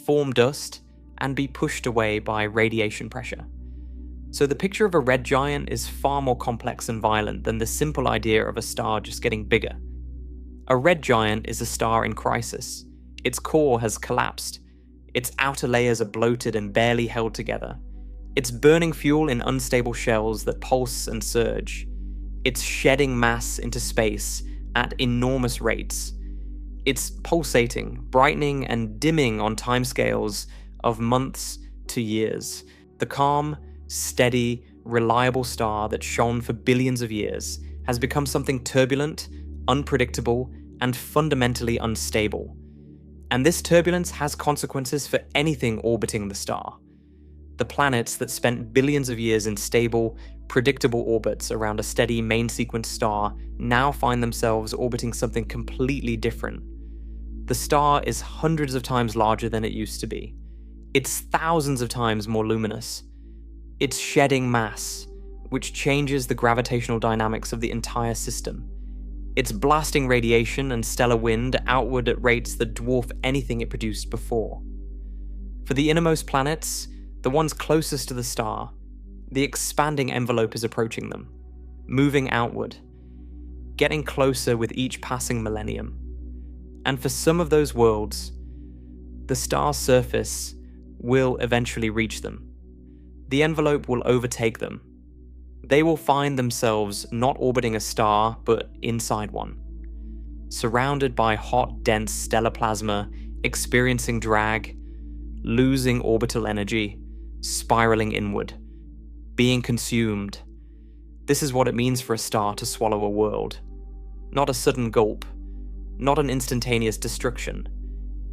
Speaker 1: form dust, and be pushed away by radiation pressure. So the picture of a red giant is far more complex and violent than the simple idea of a star just getting bigger. A red giant is a star in crisis. Its core has collapsed. Its outer layers are bloated and barely held together. It's burning fuel in unstable shells that pulse and surge. It's shedding mass into space at enormous rates. It's pulsating, brightening and dimming on timescales of months to years. The calm, steady, reliable star that shone for billions of years has become something turbulent, unpredictable, and fundamentally unstable. And this turbulence has consequences for anything orbiting the star. The planets that spent billions of years in stable, predictable orbits around a steady main sequence star now find themselves orbiting something completely different. The star is hundreds of times larger than it used to be. It's thousands of times more luminous. It's shedding mass, which changes the gravitational dynamics of the entire system. It's blasting radiation and stellar wind outward at rates that dwarf anything it produced before. For the innermost planets, the ones closest to the star, the expanding envelope is approaching them, moving outward, getting closer with each passing millennium. And for some of those worlds, the star's surface will eventually reach them. The envelope will overtake them. They will find themselves not orbiting a star, but inside one, surrounded by hot, dense stellar plasma, experiencing drag, losing orbital energy, spiraling inward, being consumed. This is what it means for a star to swallow a world. Not a sudden gulp, not an instantaneous destruction,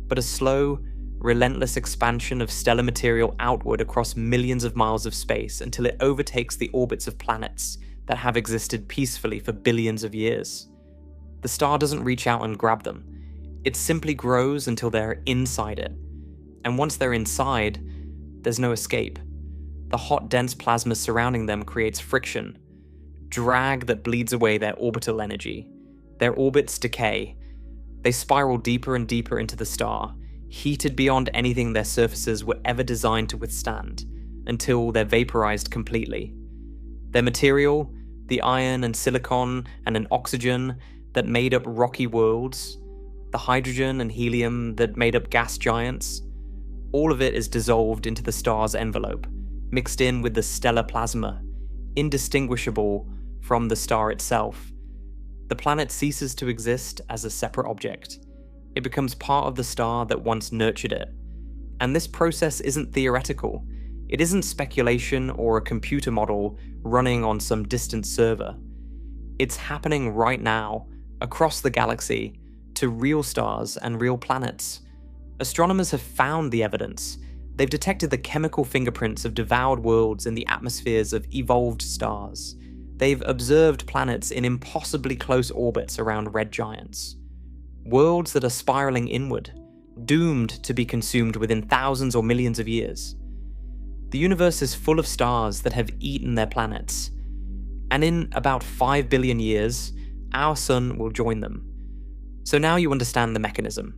Speaker 1: but a slow, relentless expansion of stellar material outward across millions of miles of space until it overtakes the orbits of planets that have existed peacefully for billions of years. The star doesn't reach out and grab them. It simply grows until they're inside it. And once they're inside, there's no escape. The hot, dense plasma surrounding them creates friction, drag that bleeds away their orbital energy. Their orbits decay. They spiral deeper and deeper into the star, heated beyond anything their surfaces were ever designed to withstand, until they're vaporized completely. Their material, the iron and silicon and an oxygen that made up rocky worlds, the hydrogen and helium that made up gas giants, all of it is dissolved into the star's envelope, mixed in with the stellar plasma, indistinguishable from the star itself. The planet ceases to exist as a separate object. It becomes part of the star that once nurtured it. And this process isn't theoretical. It isn't speculation or a computer model running on some distant server. It's happening right now, across the galaxy, to real stars and real planets. Astronomers have found the evidence. They've detected the chemical fingerprints of devoured worlds in the atmospheres of evolved stars. They've observed planets in impossibly close orbits around red giants. Worlds that are spiraling inward, doomed to be consumed within thousands or millions of years. The universe is full of stars that have eaten their planets. And in about 5 billion years, our sun will join them. So now you understand the mechanism.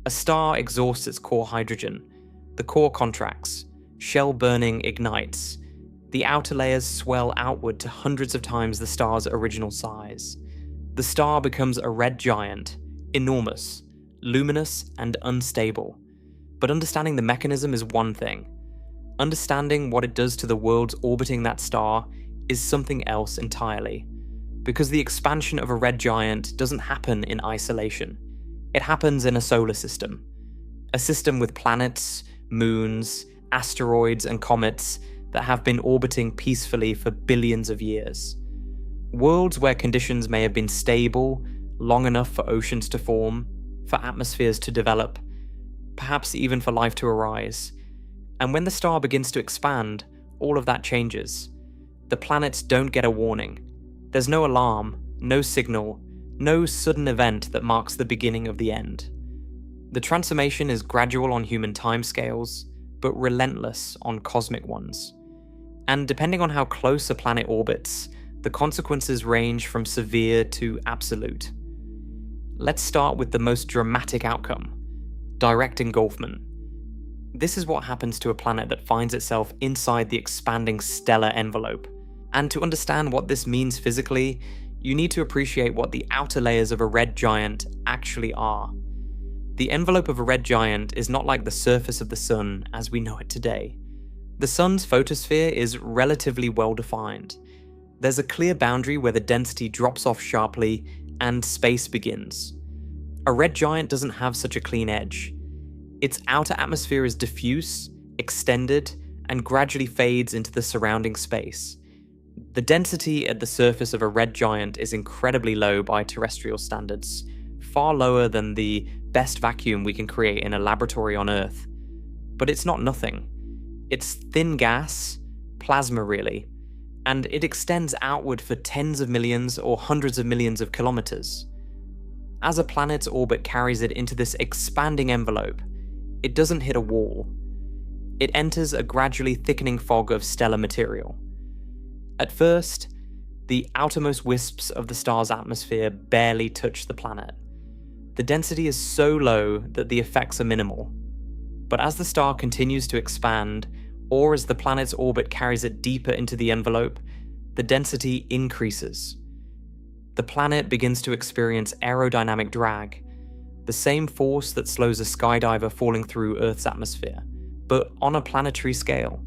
Speaker 1: A star exhausts its core hydrogen. The core contracts. Shell burning ignites. The outer layers swell outward to hundreds of times the star's original size. The star becomes a red giant, enormous, luminous, and unstable. But understanding the mechanism is one thing. Understanding what it does to the worlds orbiting that star is something else entirely. Because the expansion of a red giant doesn't happen in isolation. It happens in a solar system. A system with planets, moons, asteroids, and comets that have been orbiting peacefully for billions of years. Worlds where conditions may have been stable, long enough for oceans to form, for atmospheres to develop, perhaps even for life to arise. And when the star begins to expand, all of that changes. The planets don't get a warning. There's no alarm, no signal, no sudden event that marks the beginning of the end. The transformation is gradual on human timescales, but relentless on cosmic ones. And depending on how close a planet orbits, the consequences range from severe to absolute. Let's start with the most dramatic outcome: direct engulfment. This is what happens to a planet that finds itself inside the expanding stellar envelope. And to understand what this means physically, you need to appreciate what the outer layers of a red giant actually are. The envelope of a red giant is not like the surface of the sun as we know it today. The sun's photosphere is relatively well defined. There's a clear boundary where the density drops off sharply and space begins. A red giant doesn't have such a clean edge. Its outer atmosphere is diffuse, extended, and gradually fades into the surrounding space. The density at the surface of a red giant is incredibly low by terrestrial standards, far lower than the best vacuum we can create in a laboratory on Earth. But it's not nothing. It's thin gas, plasma really, and it extends outward for tens of millions or hundreds of millions of kilometers. As a planet's orbit carries it into this expanding envelope, it doesn't hit a wall. It enters a gradually thickening fog of stellar material. At first, the outermost wisps of the star's atmosphere barely touch the planet. The density is so low that the effects are minimal. But as the star continues to expand, or as the planet's orbit carries it deeper into the envelope, the density increases. The planet begins to experience aerodynamic drag, the same force that slows a skydiver falling through Earth's atmosphere, but on a planetary scale.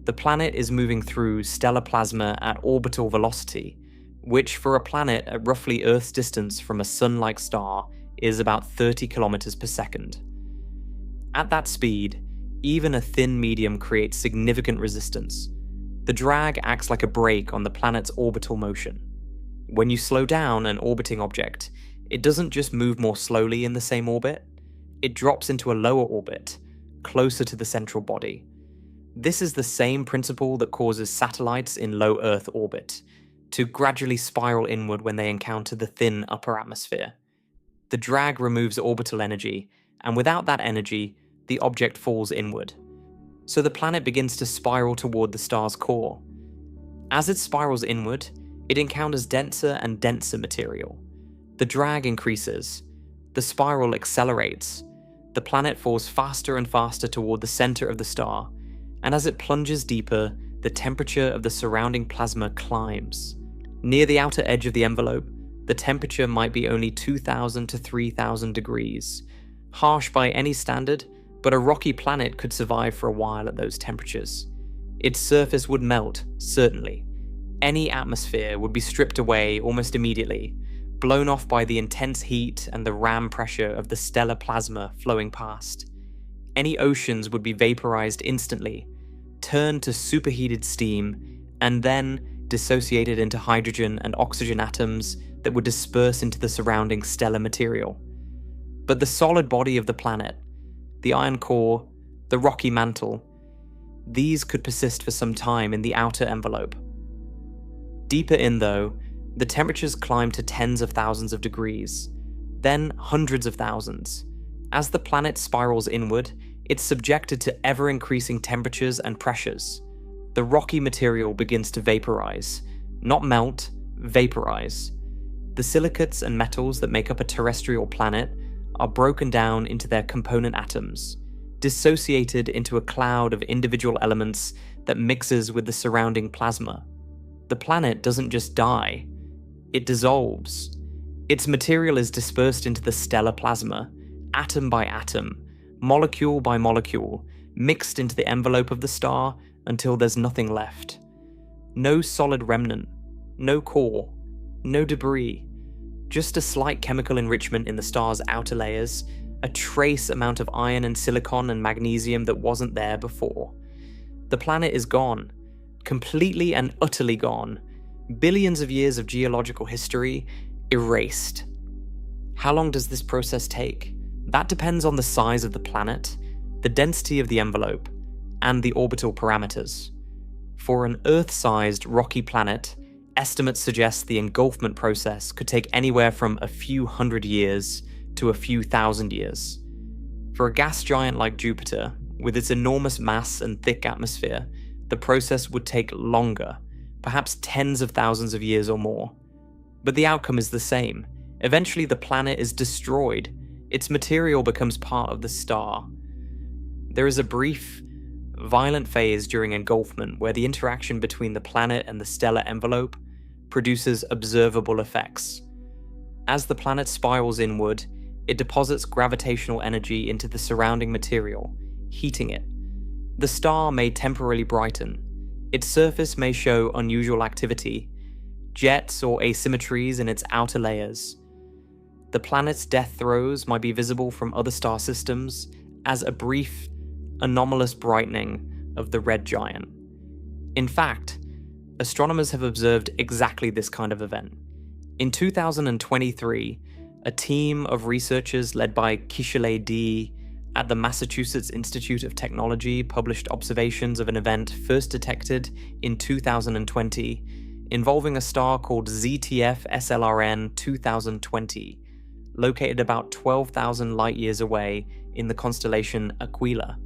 Speaker 1: The planet is moving through stellar plasma at orbital velocity, which for a planet at roughly Earth's distance from a sun-like star is about 30 kilometers per second. At that speed, even a thin medium creates significant resistance. The drag acts like a brake on the planet's orbital motion. When you slow down an orbiting object, it doesn't just move more slowly in the same orbit, it drops into a lower orbit, closer to the central body. This is the same principle that causes satellites in low Earth orbit to gradually spiral inward when they encounter the thin upper atmosphere. The drag removes orbital energy, and without that energy, the object falls inward. So the planet begins to spiral toward the star's core. As it spirals inward, it encounters denser and denser material. The drag increases. The spiral accelerates. The planet falls faster and faster toward the center of the star, and as it plunges deeper, the temperature of the surrounding plasma climbs. Near the outer edge of the envelope, the temperature might be only 2,000 to 3,000 degrees. Harsh by any standard, but a rocky planet could survive for a while at those temperatures. Its surface would melt, certainly. Any atmosphere would be stripped away almost immediately, blown off by the intense heat and the ram pressure of the stellar plasma flowing past. Any oceans would be vaporized instantly, turned to superheated steam, and then dissociated into hydrogen and oxygen atoms that would disperse into the surrounding stellar material. But the solid body of the planet, the iron core, the rocky mantle, these could persist for some time in the outer envelope. Deeper in, though, the temperatures climb to tens of thousands of degrees, then hundreds of thousands. As the planet spirals inward, it's subjected to ever-increasing temperatures and pressures. The rocky material begins to vaporize, not melt, vaporize. The silicates and metals that make up a terrestrial planet are broken down into their component atoms, dissociated into a cloud of individual elements that mixes with the surrounding plasma. The planet doesn't just die, it dissolves. Its material is dispersed into the stellar plasma, atom by atom, molecule by molecule, mixed into the envelope of the star until there's nothing left. No solid remnant, no core, no debris, just a slight chemical enrichment in the star's outer layers, a trace amount of iron and silicon and magnesium that wasn't there before. The planet is gone, completely and utterly gone. Billions of years of geological history erased. How long does this process take? That depends on the size of the planet, the density of the envelope, and the orbital parameters. For an Earth-sized rocky planet, estimates suggest the engulfment process could take anywhere from a few hundred years to a few thousand years. For a gas giant like Jupiter, with its enormous mass and thick atmosphere, the process would take longer, perhaps tens of thousands of years or more. But the outcome is the same. Eventually the planet is destroyed. Its material becomes part of the star. There is a brief, violent phase during engulfment where the interaction between the planet and the stellar envelope produces observable effects. As the planet spirals inward, it deposits gravitational energy into the surrounding material, heating it. The star may temporarily brighten. Its surface may show unusual activity, jets or asymmetries in its outer layers. The planet's death throes might be visible from other star systems as a brief, anomalous brightening of the red giant. In fact, astronomers have observed exactly this kind of event. In 2023, a team of researchers led by Kishelay D at the Massachusetts Institute of Technology published observations of an event first detected in 2020 involving a star called ZTF SLRN-2020, located about 12,000 light-years away in the constellation Aquila.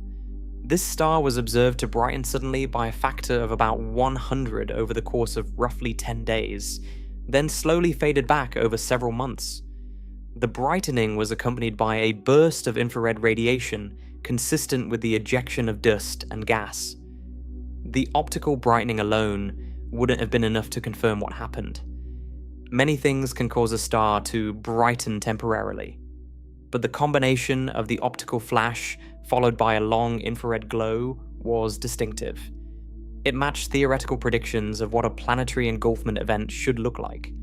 Speaker 1: This star was observed to brighten suddenly by a factor of about 100 over the course of roughly 10 days, then slowly faded back over several months. The brightening was accompanied by a burst of infrared radiation consistent with the ejection of dust and gas. The optical brightening alone wouldn't have been enough to confirm what happened. Many things can cause a star to brighten temporarily, but the combination of the optical flash followed by a long infrared glow was distinctive. It matched theoretical predictions of what a planetary engulfment event should look like.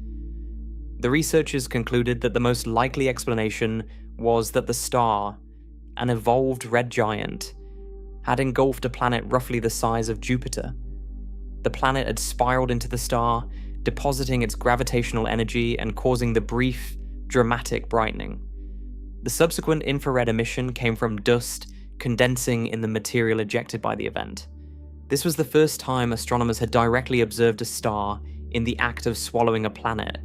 Speaker 1: The researchers concluded that the most likely explanation was that the star, an evolved red giant, had engulfed a planet roughly the size of Jupiter. The planet had spiraled into the star, depositing its gravitational energy and causing the brief, dramatic brightening. The subsequent infrared emission came from dust condensing in the material ejected by the event. This was the first time astronomers had directly observed a star in the act of swallowing a planet.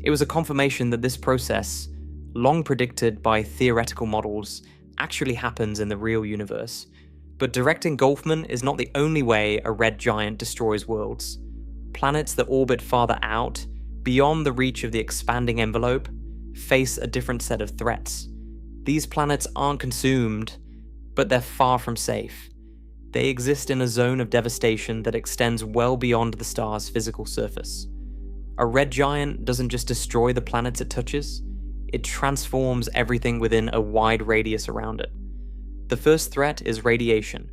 Speaker 1: It was a confirmation that this process, long predicted by theoretical models, actually happens in the real universe. But direct engulfment is not the only way a red giant destroys worlds. Planets that orbit farther out, beyond the reach of the expanding envelope, face a different set of threats. These planets aren't consumed, but they're far from safe. They exist in a zone of devastation that extends well beyond the star's physical surface. A red giant doesn't just destroy the planets it touches, it transforms everything within a wide radius around it. The first threat is radiation.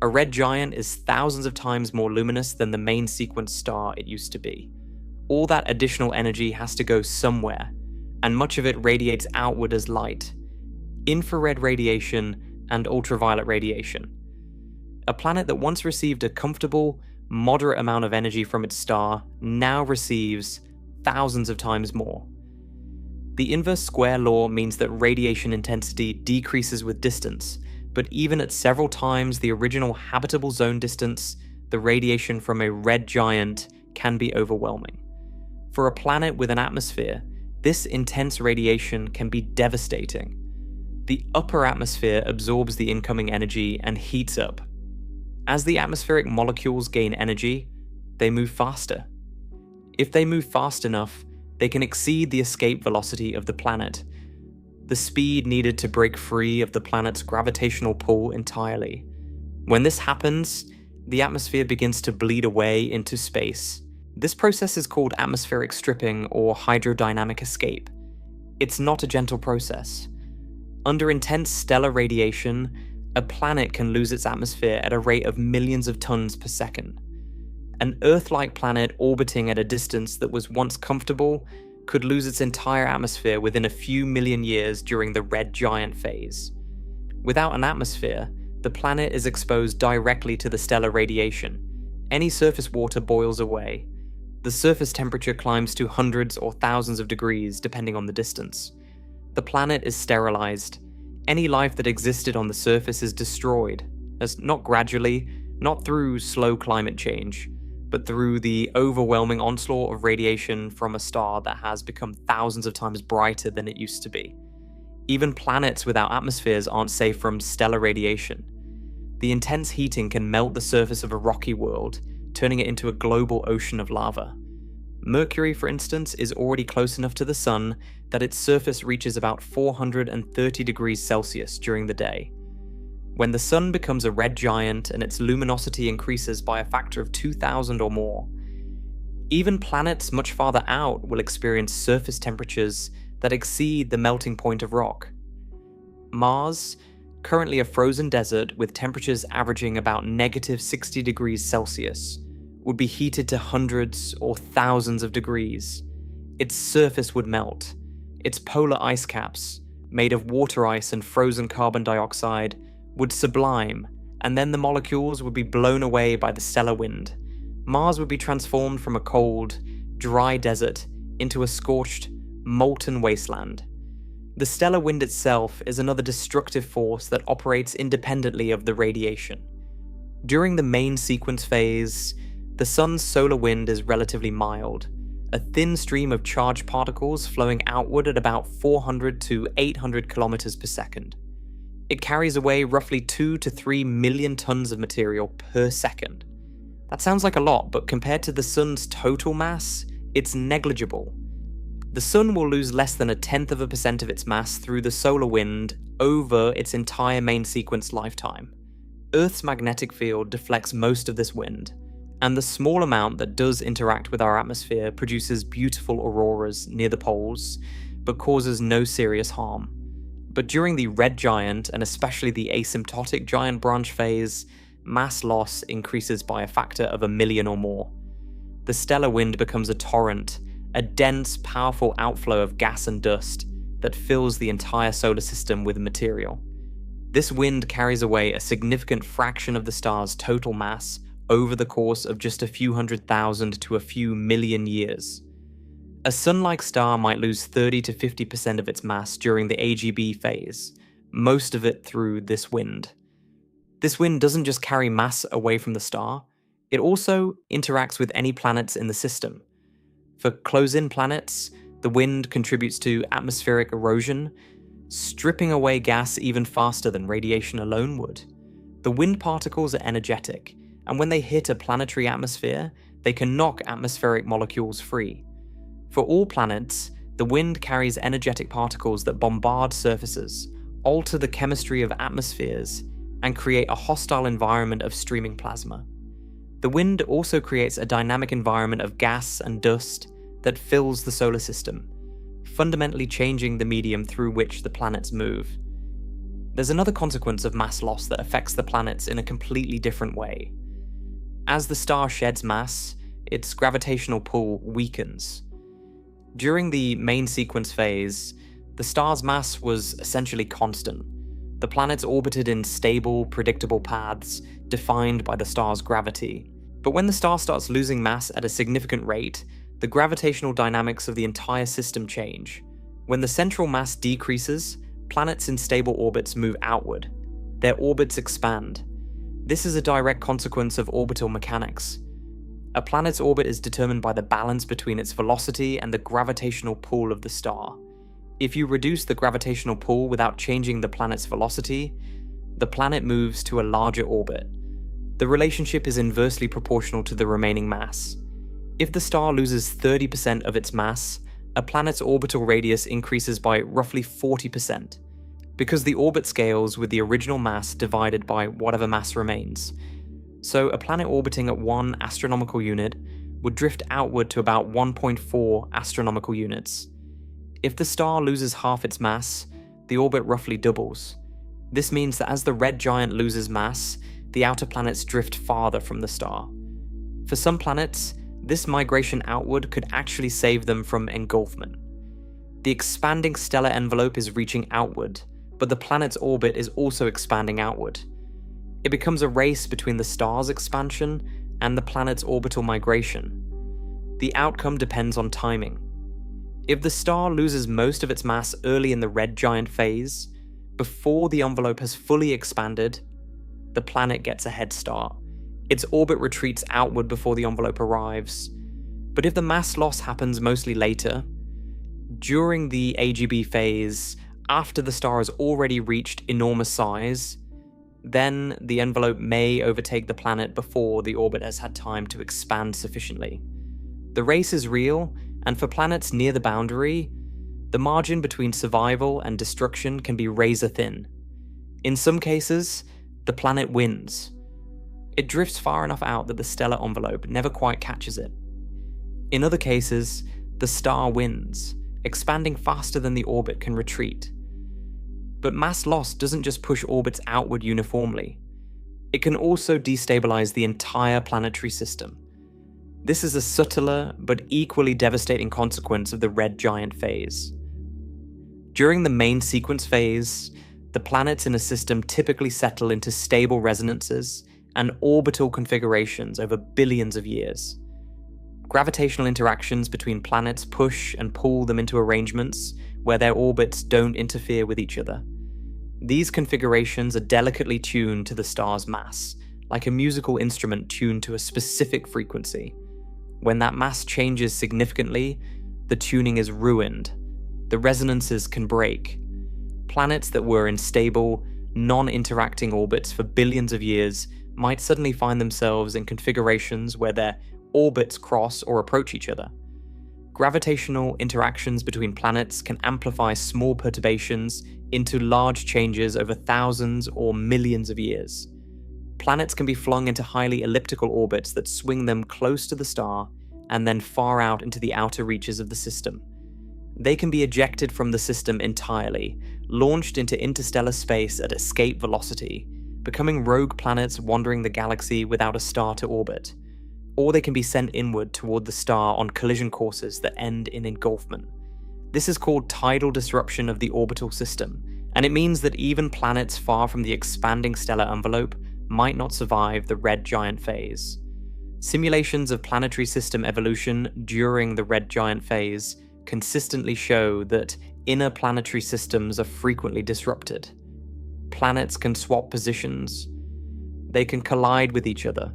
Speaker 1: A red giant is thousands of times more luminous than the main sequence star it used to be. All that additional energy has to go somewhere, and much of it radiates outward as light. Infrared radiation and ultraviolet radiation. A planet that once received a comfortable, moderate amount of energy from its star now receives thousands of times more. The inverse square law means that radiation intensity decreases with distance, but even at several times the original habitable zone distance, the radiation from a red giant can be overwhelming. For a planet with an atmosphere, this intense radiation can be devastating. The upper atmosphere absorbs the incoming energy and heats up. As the atmospheric molecules gain energy, they move faster. If they move fast enough, they can exceed the escape velocity of the planet, the speed needed to break free of the planet's gravitational pull entirely. When this happens, the atmosphere begins to bleed away into space. This process is called atmospheric stripping or hydrodynamic escape. It's not a gentle process. Under intense stellar radiation, a planet can lose its atmosphere at a rate of millions of tons per second. An Earth-like planet orbiting at a distance that was once comfortable could lose its entire atmosphere within a few million years during the red giant phase. Without an atmosphere, the planet is exposed directly to the stellar radiation. Any surface water boils away. The surface temperature climbs to hundreds or thousands of degrees depending on the distance. The planet is sterilized. Any life that existed on the surface is destroyed, as not gradually, not through slow climate change, but through the overwhelming onslaught of radiation from a star that has become thousands of times brighter than it used to be. Even planets without atmospheres aren't safe from stellar radiation. The intense heating can melt the surface of a rocky world, turning it into a global ocean of lava. Mercury, for instance, is already close enough to the Sun that its surface reaches about 430 degrees Celsius during the day. When the Sun becomes a red giant and its luminosity increases by a factor of 2,000 or more, even planets much farther out will experience surface temperatures that exceed the melting point of rock. Mars, currently a frozen desert with temperatures averaging about -60 degrees Celsius, would be heated to hundreds or thousands of degrees. Its surface would melt. Its polar ice caps, made of water ice and frozen carbon dioxide, would sublime, and then the molecules would be blown away by the stellar wind. Mars would be transformed from a cold, dry desert into a scorched, molten wasteland. The stellar wind itself is another destructive force that operates independently of the radiation. During the main sequence phase, the Sun's solar wind is relatively mild, a thin stream of charged particles flowing outward at about 400 to 800 kilometers per second. It carries away roughly 2 to 3 million tons of material per second. That sounds like a lot, but compared to the Sun's total mass, it's negligible. The Sun will lose less than 0.1% of its mass through the solar wind over its entire main sequence lifetime. Earth's magnetic field deflects most of this wind, and the small amount that does interact with our atmosphere produces beautiful auroras near the poles, but causes no serious harm. But during the red giant, and especially the asymptotic giant branch phase, mass loss increases by a factor of 1 million or more. The stellar wind becomes a torrent, a dense, powerful outflow of gas and dust that fills the entire solar system with material. This wind carries away a significant fraction of the star's total mass over the course of just a few 100,000 to a few million years. A Sun-like star might lose 30 to 50% of its mass during the AGB phase, most of it through this wind. This wind doesn't just carry mass away from the star, it also interacts with any planets in the system. For close-in planets, the wind contributes to atmospheric erosion, stripping away gas even faster than radiation alone would. The wind particles are energetic, and when they hit a planetary atmosphere, they can knock atmospheric molecules free. For all planets, the wind carries energetic particles that bombard surfaces, alter the chemistry of atmospheres, and create a hostile environment of streaming plasma. The wind also creates a dynamic environment of gas and dust that fills the solar system, fundamentally changing the medium through which the planets move. There's another consequence of mass loss that affects the planets in a completely different way. As the star sheds mass, its gravitational pull weakens. During the main sequence phase, the star's mass was essentially constant. The planets orbited in stable, predictable paths defined by the star's gravity. But when the star starts losing mass at a significant rate, the gravitational dynamics of the entire system change. When the central mass decreases, planets in stable orbits move outward. Their orbits expand. This is a direct consequence of orbital mechanics. A planet's orbit is determined by the balance between its velocity and the gravitational pull of the star. If you reduce the gravitational pull without changing the planet's velocity, the planet moves to a larger orbit. The relationship is inversely proportional to the remaining mass. If the star loses 30% of its mass, a planet's orbital radius increases by roughly 40%, because the orbit scales with the original mass divided by whatever mass remains. So a planet orbiting at 1 astronomical unit would drift outward to about 1.4 astronomical units. If the star loses half its mass, the orbit roughly doubles. This means that as the red giant loses mass, the outer planets drift farther from the star. For some planets, this migration outward could actually save them from engulfment. The expanding stellar envelope is reaching outward, but the planet's orbit is also expanding outward. It becomes a race between the star's expansion and the planet's orbital migration. The outcome depends on timing. If the star loses most of its mass early in the red giant phase, before the envelope has fully expanded, the planet gets a head start. Its orbit retreats outward before the envelope arrives. But if the mass loss happens mostly later, during the AGB phase, after the star has already reached enormous size, then the envelope may overtake the planet before the orbit has had time to expand sufficiently. The race is real, and for planets near the boundary, the margin between survival and destruction can be razor thin. In some cases, the planet wins. It drifts far enough out that the stellar envelope never quite catches it. In other cases, the star wins, expanding faster than the orbit can retreat. But mass loss doesn't just push orbits outward uniformly. It can also destabilize the entire planetary system. This is a subtler but equally devastating consequence of the red giant phase. During the main sequence phase, the planets in a system typically settle into stable resonances and orbital configurations over billions of years. Gravitational interactions between planets push and pull them into arrangements where their orbits don't interfere with each other. These configurations are delicately tuned to the star's mass, like a musical instrument tuned to a specific frequency. When that mass changes significantly, the tuning is ruined. The resonances can break. Planets that were in stable, non-interacting orbits for billions of years might suddenly find themselves in configurations where their orbits cross or approach each other. Gravitational interactions between planets can amplify small perturbations into large changes over thousands or millions of years. Planets can be flung into highly elliptical orbits that swing them close to the star and then far out into the outer reaches of the system. They can be ejected from the system entirely, launched into interstellar space at escape velocity, becoming rogue planets wandering the galaxy without a star to orbit. Or they can be sent inward toward the star on collision courses that end in engulfment. This is called tidal disruption of the orbital system, and it means that even planets far from the expanding stellar envelope might not survive the red giant phase. Simulations of planetary system evolution during the red giant phase consistently show that inner planetary systems are frequently disrupted. Planets can swap positions. They can collide with each other.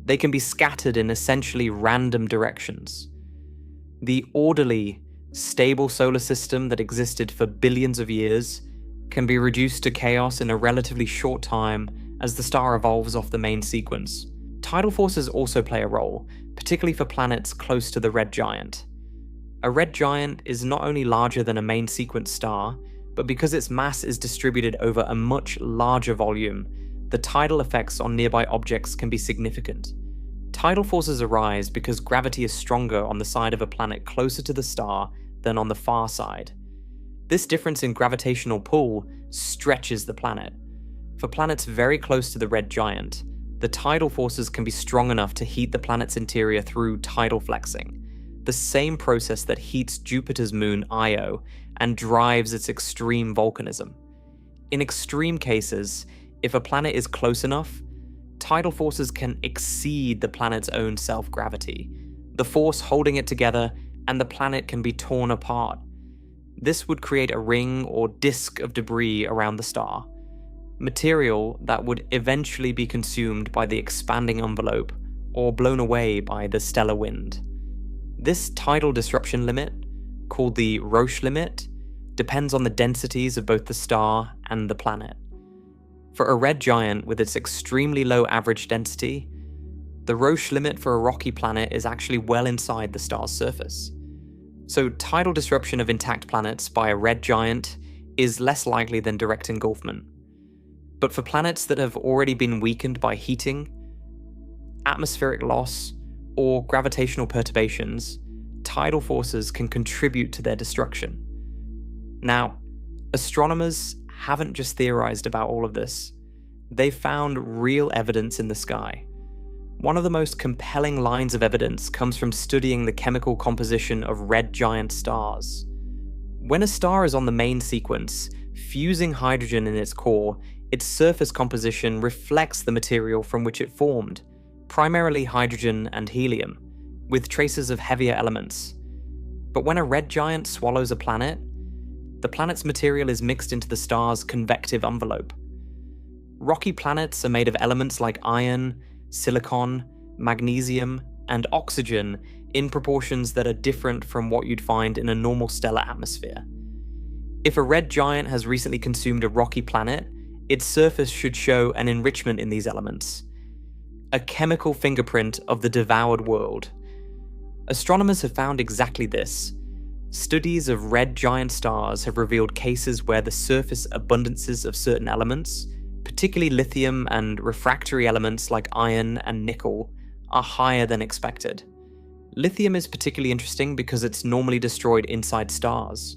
Speaker 1: They can be scattered in essentially random directions. The orderly, stable solar system that existed for billions of years can be reduced to chaos in a relatively short time as the star evolves off the main sequence. Tidal forces also play a role, particularly for planets close to the red giant. A red giant is not only larger than a main sequence star, but because its mass is distributed over a much larger volume, the tidal effects on nearby objects can be significant. Tidal forces arise because gravity is stronger on the side of a planet closer to the star than on the far side. This difference in gravitational pull stretches the planet. For planets very close to the red giant, the tidal forces can be strong enough to heat the planet's interior through tidal flexing, the same process that heats Jupiter's moon Io and drives its extreme volcanism. In extreme cases, if a planet is close enough, tidal forces can exceed the planet's own self-gravity, the force holding it together, and the planet can be torn apart. This would create a ring or disk of debris around the star, material that would eventually be consumed by the expanding envelope or blown away by the stellar wind. This tidal disruption limit, called the Roche limit, depends on the densities of both the star and the planet. For a red giant with its extremely low average density, the Roche limit for a rocky planet is actually well inside the star's surface. So tidal disruption of intact planets by a red giant is less likely than direct engulfment. But for planets that have already been weakened by heating, atmospheric loss, or gravitational perturbations, tidal forces can contribute to their destruction. Now, astronomers haven't just theorized about all of this. They've found real evidence in the sky. One of the most compelling lines of evidence comes from studying the chemical composition of red giant stars. When a star is on the main sequence, fusing hydrogen in its core, its surface composition reflects the material from which it formed, primarily hydrogen and helium, with traces of heavier elements. But when a red giant swallows a planet, the planet's material is mixed into the star's convective envelope. Rocky planets are made of elements like iron, silicon, magnesium, and oxygen in proportions that are different from what you'd find in a normal stellar atmosphere. If a red giant has recently consumed a rocky planet, its surface should show an enrichment in these elements, a chemical fingerprint of the devoured world. Astronomers have found exactly this. Studies of red giant stars have revealed cases where the surface abundances of certain elements, particularly lithium and refractory elements like iron and nickel, are higher than expected. Lithium is particularly interesting because it's normally destroyed inside stars.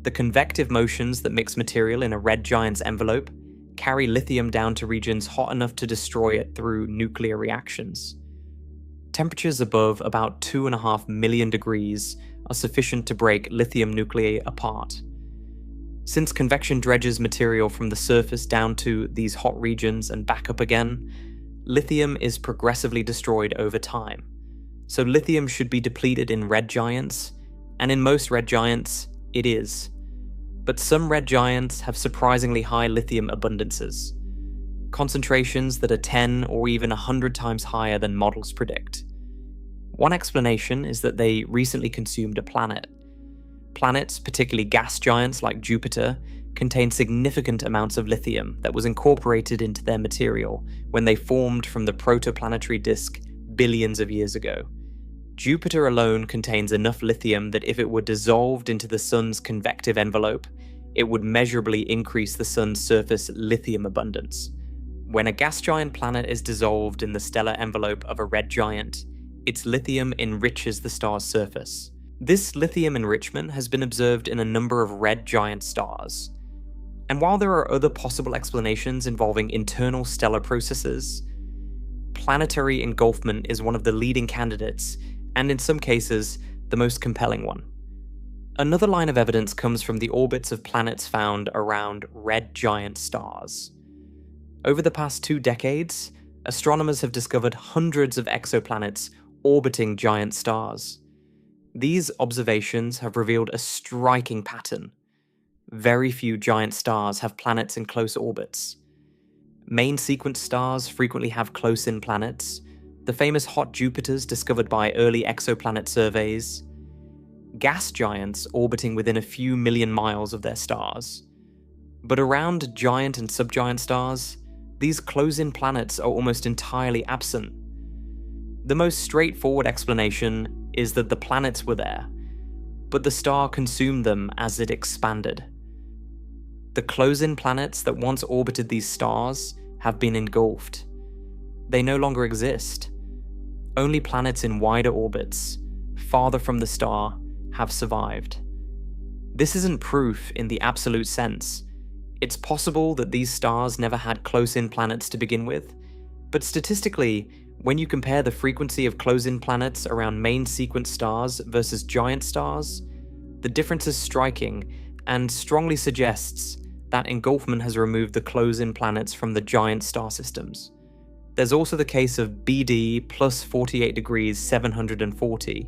Speaker 1: The convective motions that mix material in a red giant's envelope carry lithium down to regions hot enough to destroy it through nuclear reactions. Temperatures above about 2.5 million degrees are sufficient to break lithium nuclei apart. Since convection dredges material from the surface down to these hot regions and back up again, lithium is progressively destroyed over time. So lithium should be depleted in red giants, and in most red giants, it is. But some red giants have surprisingly high lithium abundances, concentrations that are 10 or even 100 times higher than models predict. One explanation is that they recently consumed a planet. Planets, particularly gas giants like Jupiter, contain significant amounts of lithium that was incorporated into their material when they formed from the protoplanetary disk billions of years ago. Jupiter alone contains enough lithium that if it were dissolved into the sun's convective envelope, it would measurably increase the sun's surface lithium abundance. When a gas giant planet is dissolved in the stellar envelope of a red giant, its lithium enriches the star's surface. This lithium enrichment has been observed in a number of red giant stars. And while there are other possible explanations involving internal stellar processes, planetary engulfment is one of the leading candidates, and in some cases, the most compelling one. Another line of evidence comes from the orbits of planets found around red giant stars. Over the past 2 decades, astronomers have discovered hundreds of exoplanets orbiting giant stars. These observations have revealed a striking pattern. Very few giant stars have planets in close orbits. Main sequence stars frequently have close-in planets, the famous hot Jupiters discovered by early exoplanet surveys, gas giants orbiting within a few million miles of their stars. But around giant and subgiant stars, these close-in planets are almost entirely absent. The most straightforward explanation is that the planets were there, but the star consumed them as it expanded. The close-in planets that once orbited these stars have been engulfed. They no longer exist. Only planets in wider orbits, farther from the star, have survived. This isn't proof in the absolute sense. It's possible that these stars never had close-in planets to begin with, but statistically, when you compare the frequency of close-in planets around main sequence stars versus giant stars, the difference is striking and strongly suggests that engulfment has removed the close-in planets from the giant star systems. There's also the case of BD plus 48 degrees 740,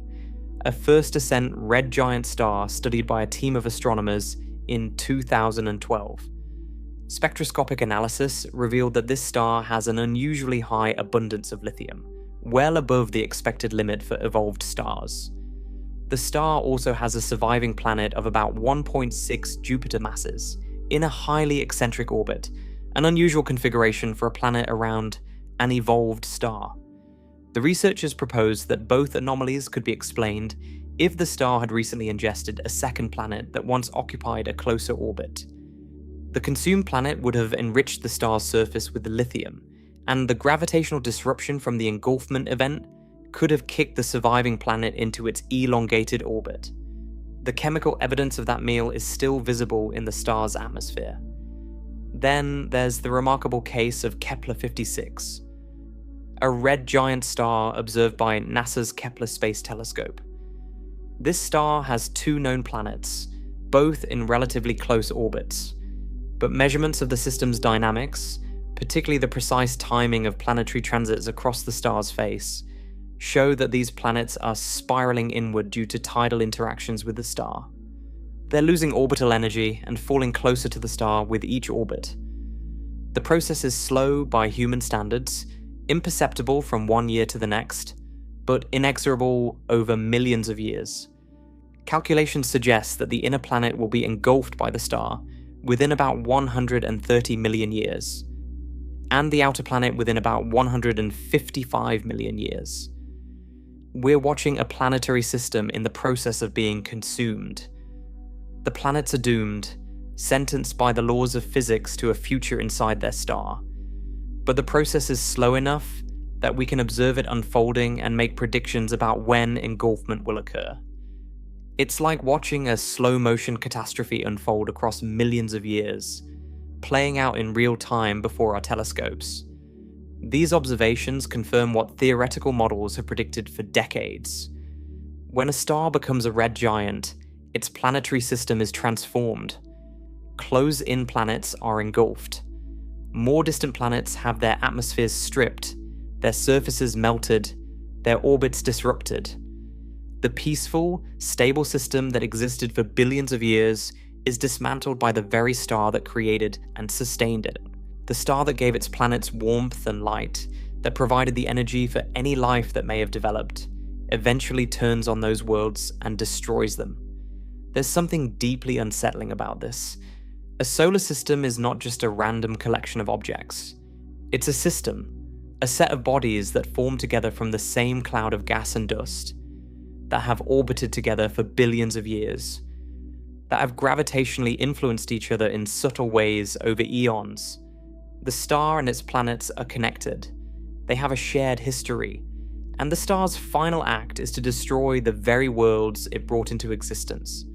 Speaker 1: a first ascent red giant star studied by a team of astronomers in 2012. Spectroscopic analysis revealed that this star has an unusually high abundance of lithium, well above the expected limit for evolved stars. The star also has a surviving planet of about 1.6 Jupiter masses in a highly eccentric orbit, an unusual configuration for a planet around an evolved star. The researchers proposed that both anomalies could be explained if the star had recently ingested a second planet that once occupied a closer orbit. The consumed planet would have enriched the star's surface with lithium, and the gravitational disruption from the engulfment event could have kicked the surviving planet into its elongated orbit. The chemical evidence of that meal is still visible in the star's atmosphere. Then there's the remarkable case of Kepler-56, a red giant star observed by NASA's Kepler Space Telescope. This star has two known planets, both in relatively close orbits, but measurements of the system's dynamics, particularly the precise timing of planetary transits across the star's face, show that these planets are spiraling inward due to tidal interactions with the star. They're losing orbital energy and falling closer to the star with each orbit. The process is slow by human standards, imperceptible from one year to the next, but inexorable over millions of years. Calculations suggest that the inner planet will be engulfed by the star within about 130 million years, and the outer planet within about 155 million years. We're watching a planetary system in the process of being consumed. The planets are doomed, sentenced by the laws of physics to a future inside their star. But the process is slow enough that we can observe it unfolding and make predictions about when engulfment will occur. It's like watching a slow-motion catastrophe unfold across millions of years, playing out in real time before our telescopes. These observations confirm what theoretical models have predicted for decades. When a star becomes a red giant, its planetary system is transformed. Close-in planets are engulfed. More distant planets have their atmospheres stripped, their surfaces melted, their orbits disrupted. The peaceful, stable system that existed for billions of years is dismantled by the very star that created and sustained it. The star that gave its planets warmth and light, that provided the energy for any life that may have developed, eventually turns on those worlds and destroys them. There's something deeply unsettling about this. A solar system is not just a random collection of objects. It's a system, a set of bodies that form together from the same cloud of gas and dust, that have orbited together for billions of years, that have gravitationally influenced each other in subtle ways over eons. The star and its planets are connected. They have a shared history, and the star's final act is to destroy the very worlds it brought into existence.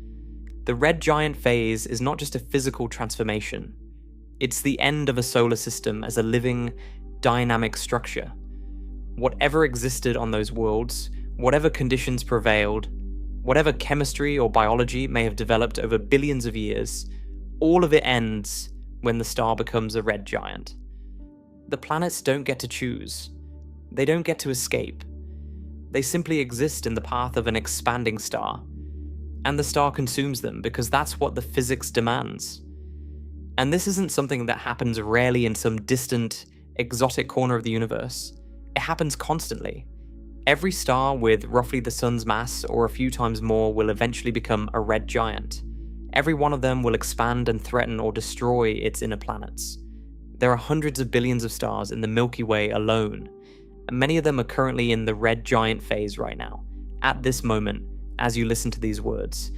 Speaker 1: The red giant phase is not just a physical transformation. It's the end of a solar system as a living, dynamic structure. Whatever existed on those worlds, whatever conditions prevailed, whatever chemistry or biology may have developed over billions of years, all of it ends when the star becomes a red giant. The planets don't get to choose. They don't get to escape. They simply exist in the path of an expanding star, and the star consumes them because that's what the physics demands. And this isn't something that happens rarely in some distant, exotic corner of the universe. It happens constantly. Every star with roughly the sun's mass or a few times more will eventually become a red giant. Every one of them will expand and threaten or destroy its inner planets. There are hundreds of billions of stars in the Milky Way alone, and many of them are currently in the red giant phase right now, at this moment, as you listen to these words.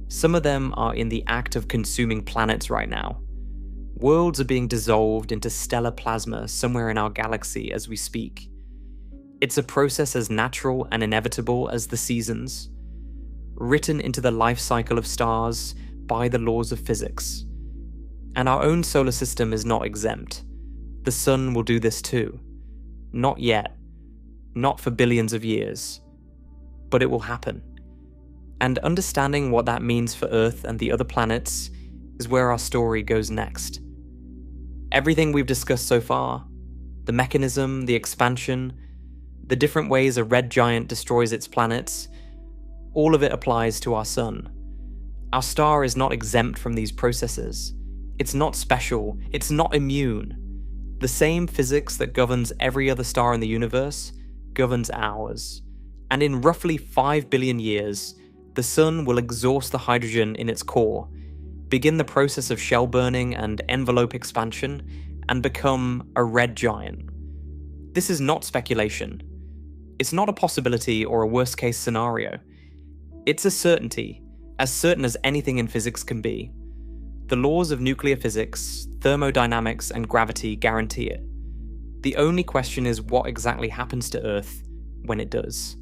Speaker 1: Some of them are in the act of consuming planets right now. Worlds are being dissolved into stellar plasma somewhere in our galaxy as we speak. It's a process as natural and inevitable as the seasons. Written into the life cycle of stars, by the laws of physics. And our own solar system is not exempt. The sun will do this too. Not yet. Not for billions of years. But it will happen. And understanding what that means for Earth and the other planets is where our story goes next. Everything we've discussed so far, the mechanism, the expansion, the different ways a red giant destroys its planets, all of it applies to our sun. Our star is not exempt from these processes. It's not special. It's not immune. The same physics that governs every other star in the universe governs ours. And in roughly 5 billion years, the sun will exhaust the hydrogen in its core, begin the process of shell burning and envelope expansion, and become a red giant. This is not speculation. It's not a possibility or a worst-case scenario. It's a certainty, as certain as anything in physics can be. The laws of nuclear physics, thermodynamics, and gravity guarantee it. The only question is what exactly happens to Earth when it does.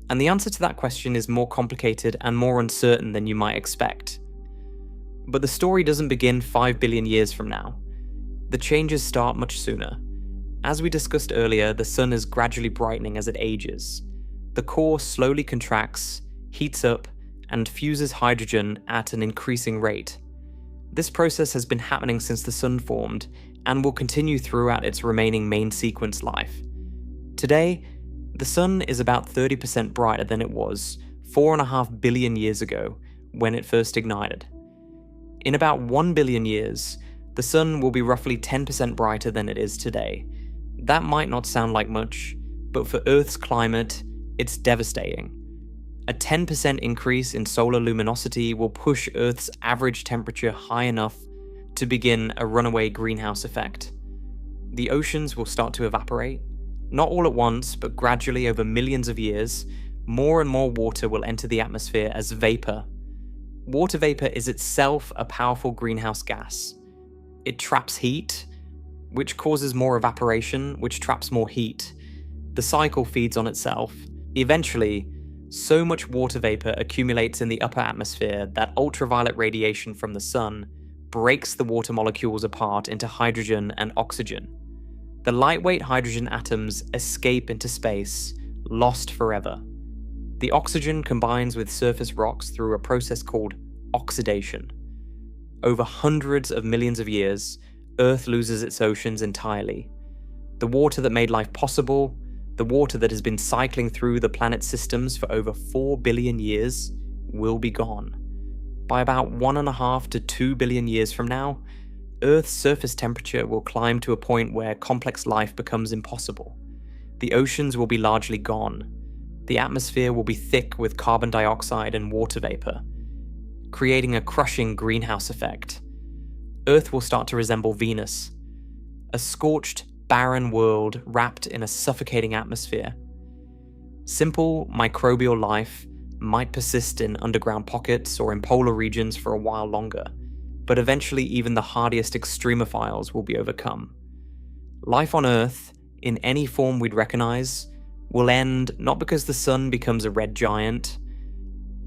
Speaker 1: And the answer to that question is more complicated and more uncertain than you might expect. But the story doesn't begin 5 billion years from now. The changes start much sooner. As we discussed earlier, the sun is gradually brightening as it ages. The core slowly contracts, heats up, and fuses hydrogen at an increasing rate. This process has been happening since the sun formed, and will continue throughout its remaining main sequence life. Today, the sun is about 30% brighter than it was 4.5 billion years ago when it first ignited. In about 1 billion years, the sun will be roughly 10% brighter than it is today. That might not sound like much, but for Earth's climate, it's devastating. A 10% increase in solar luminosity will push Earth's average temperature high enough to begin a runaway greenhouse effect. The oceans will start to evaporate. Not all at once, but gradually over millions of years, more and more water will enter the atmosphere as vapor. Water vapor is itself a powerful greenhouse gas. It traps heat, which causes more evaporation, which traps more heat. The cycle feeds on itself. Eventually, so much water vapor accumulates in the upper atmosphere that ultraviolet radiation from the sun breaks the water molecules apart into hydrogen and oxygen. The lightweight hydrogen atoms escape into space, lost forever. The oxygen combines with surface rocks through a process called oxidation. Over hundreds of millions of years, Earth loses its oceans entirely. The water that made life possible, the water that has been cycling through the planet's systems for over 4 billion years, will be gone. By about 1.5 to 2 billion years from now, Earth's surface temperature will climb to a point where complex life becomes impossible. The oceans will be largely gone. The atmosphere will be thick with carbon dioxide and water vapor, creating a crushing greenhouse effect. Earth will start to resemble Venus, a scorched, barren world wrapped in a suffocating atmosphere. Simple microbial life might persist in underground pockets or in polar regions for a while longer, but eventually even the hardiest extremophiles will be overcome. Life on Earth, in any form we'd recognize, will end not because the sun becomes a red giant,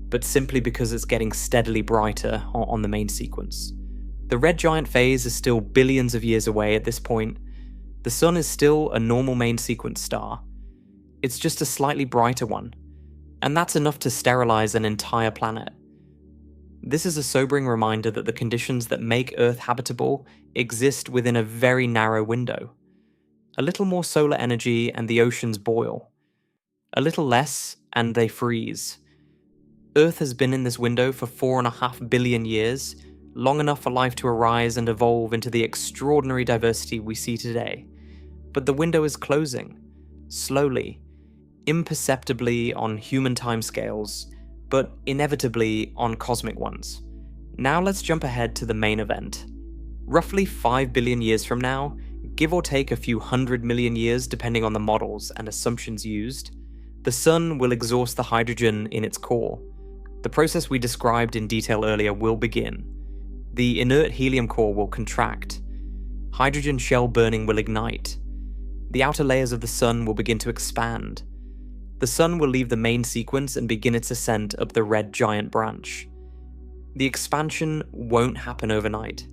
Speaker 1: but simply because it's getting steadily brighter on the main sequence. The red giant phase is still billions of years away at this point. The sun is still a normal main sequence star. It's just a slightly brighter one, and that's enough to sterilize an entire planet. This is a sobering reminder that the conditions that make Earth habitable exist within a very narrow window. A little more solar energy and the oceans boil. A little less and they freeze. Earth has been in this window for 4.5 billion years, long enough for life to arise and evolve into the extraordinary diversity we see today. But the window is closing, slowly, imperceptibly on human timescales, but inevitably on cosmic ones. Now let's jump ahead to the main event. Roughly 5 billion years from now, give or take a few 100 million years depending on the models and assumptions used, the sun will exhaust the hydrogen in its core. The process we described in detail earlier will begin. The inert helium core will contract. Hydrogen shell burning will ignite. The outer layers of the sun will begin to expand. The sun will leave the main sequence and begin its ascent up the red giant branch. The expansion won't happen overnight.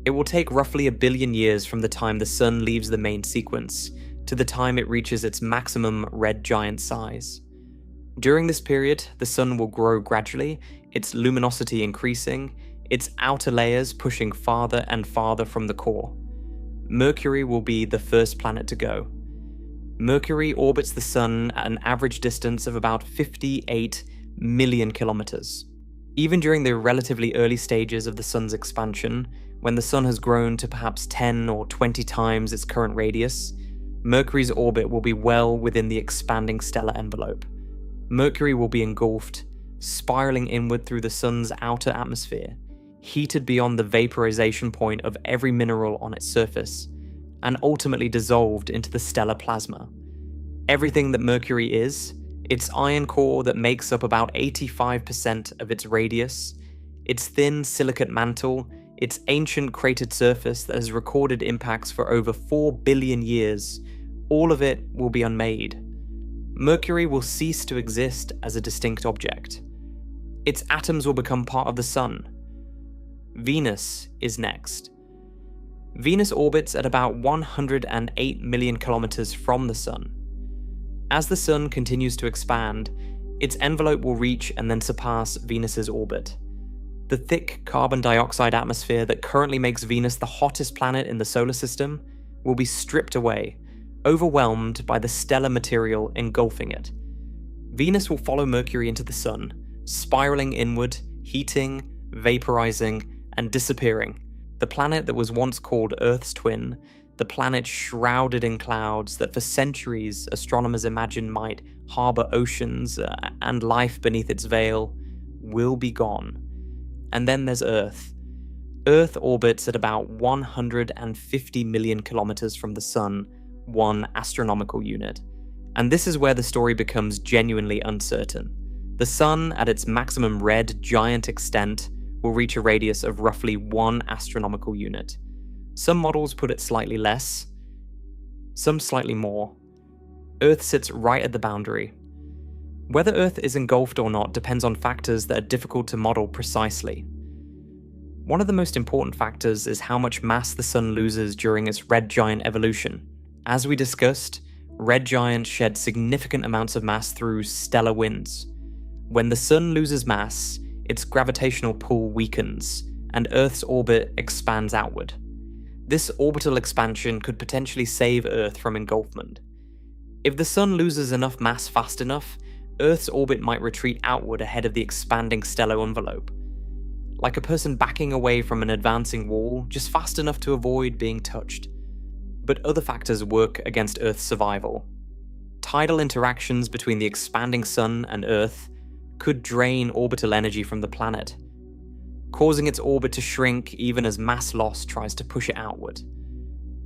Speaker 1: It will take roughly 1 billion years from the time the Sun leaves the main sequence to the time it reaches its maximum red giant size. During this period, the Sun will grow gradually, its luminosity increasing, its outer layers pushing farther and farther from the core. Mercury will be the first planet to go. Mercury orbits the Sun at an average distance of about 58 million kilometers. Even during the relatively early stages of the Sun's expansion, when the Sun has grown to perhaps 10 or 20 times its current radius, Mercury's orbit will be well within the expanding stellar envelope. Mercury will be engulfed, spiraling inward through the Sun's outer atmosphere, heated beyond the vaporization point of every mineral on its surface, and ultimately dissolved into the stellar plasma. Everything that Mercury is, its iron core that makes up about 85% of its radius, its thin silicate mantle, its ancient cratered surface that has recorded impacts for over 4 billion years, all of it will be unmade. Mercury will cease to exist as a distinct object. Its atoms will become part of the Sun. Venus is next. Venus orbits at about 108 million kilometers from the Sun. As the Sun continues to expand, its envelope will reach and then surpass Venus's orbit. The thick carbon dioxide atmosphere that currently makes Venus the hottest planet in the solar system will be stripped away, overwhelmed by the stellar material engulfing it. Venus will follow Mercury into the Sun, spiraling inward, heating, vaporizing, and disappearing. The planet that was once called Earth's twin, the planet shrouded in clouds that for centuries astronomers imagined might harbor oceans and life beneath its veil, will be gone. And then there's Earth. Earth orbits at about 150 million kilometers from the Sun, 1 astronomical unit. And this is where the story becomes genuinely uncertain. The Sun, at its maximum red giant extent, will reach a radius of roughly 1 astronomical unit. Some models put it slightly less, some slightly more. Earth sits right at the boundary. Whether Earth is engulfed or not depends on factors that are difficult to model precisely. One of the most important factors is how much mass the Sun loses during its red giant evolution. As we discussed, red giants shed significant amounts of mass through stellar winds. When the Sun loses mass, its gravitational pull weakens, and Earth's orbit expands outward. This orbital expansion could potentially save Earth from engulfment. If the Sun loses enough mass fast enough, Earth's orbit might retreat outward ahead of the expanding stellar envelope. Like a person backing away from an advancing wall, just fast enough to avoid being touched. But other factors work against Earth's survival. Tidal interactions between the expanding Sun and Earth could drain orbital energy from the planet, causing its orbit to shrink even as mass loss tries to push it outward.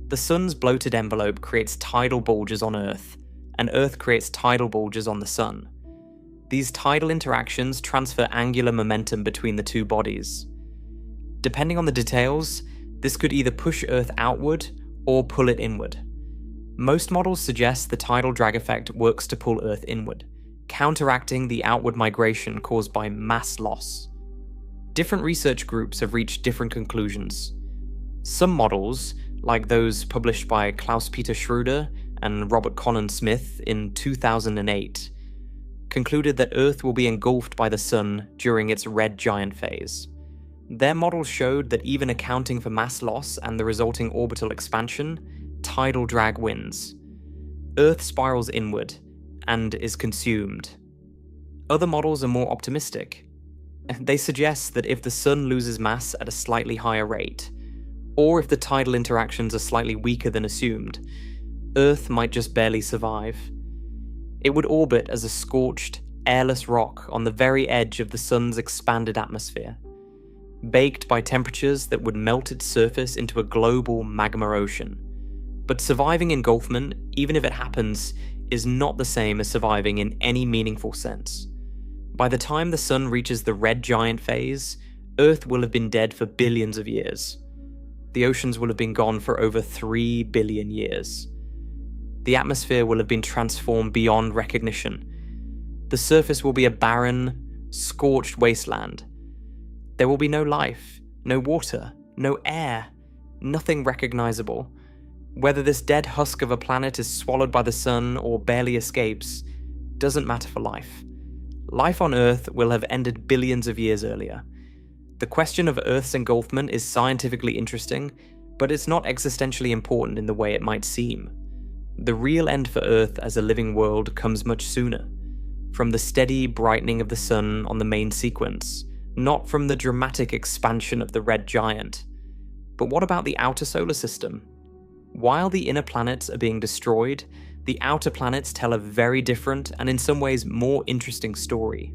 Speaker 1: The Sun's bloated envelope creates tidal bulges on Earth, and Earth creates tidal bulges on the Sun. These tidal interactions transfer angular momentum between the two bodies. Depending on the details, this could either push Earth outward or pull it inward. Most models suggest the tidal drag effect works to pull Earth inward, counteracting the outward migration caused by mass loss. Different research groups have reached different conclusions. Some models, like those published by Klaus-Peter Schroeder and Robert Conan Smith in 2008, concluded that Earth will be engulfed by the Sun during its red giant phase. Their models showed that even accounting for mass loss and the resulting orbital expansion, tidal drag wins. Earth spirals inward and is consumed. Other models are more optimistic. They suggest that if the Sun loses mass at a slightly higher rate, or if the tidal interactions are slightly weaker than assumed, Earth might just barely survive. It would orbit as a scorched, airless rock on the very edge of the Sun's expanded atmosphere, baked by temperatures that would melt its surface into a global magma ocean. But surviving engulfment, even if it happens, is not the same as surviving in any meaningful sense. By the time the Sun reaches the red giant phase, Earth will have been dead for billions of years. The oceans will have been gone for over 3 billion years. The atmosphere will have been transformed beyond recognition. The surface will be a barren, scorched wasteland. There will be no life, no water, no air, nothing recognizable. Whether this dead husk of a planet is swallowed by the sun or barely escapes doesn't matter for life. Life on Earth will have ended billions of years earlier. The question of Earth's engulfment is scientifically interesting, but it's not existentially important in the way it might seem. The real end for Earth as a living world comes much sooner, from the steady brightening of the sun on the main sequence, not from the dramatic expansion of the red giant. But what about the outer solar system? While the inner planets are being destroyed, the outer planets tell a very different and in some ways more interesting story.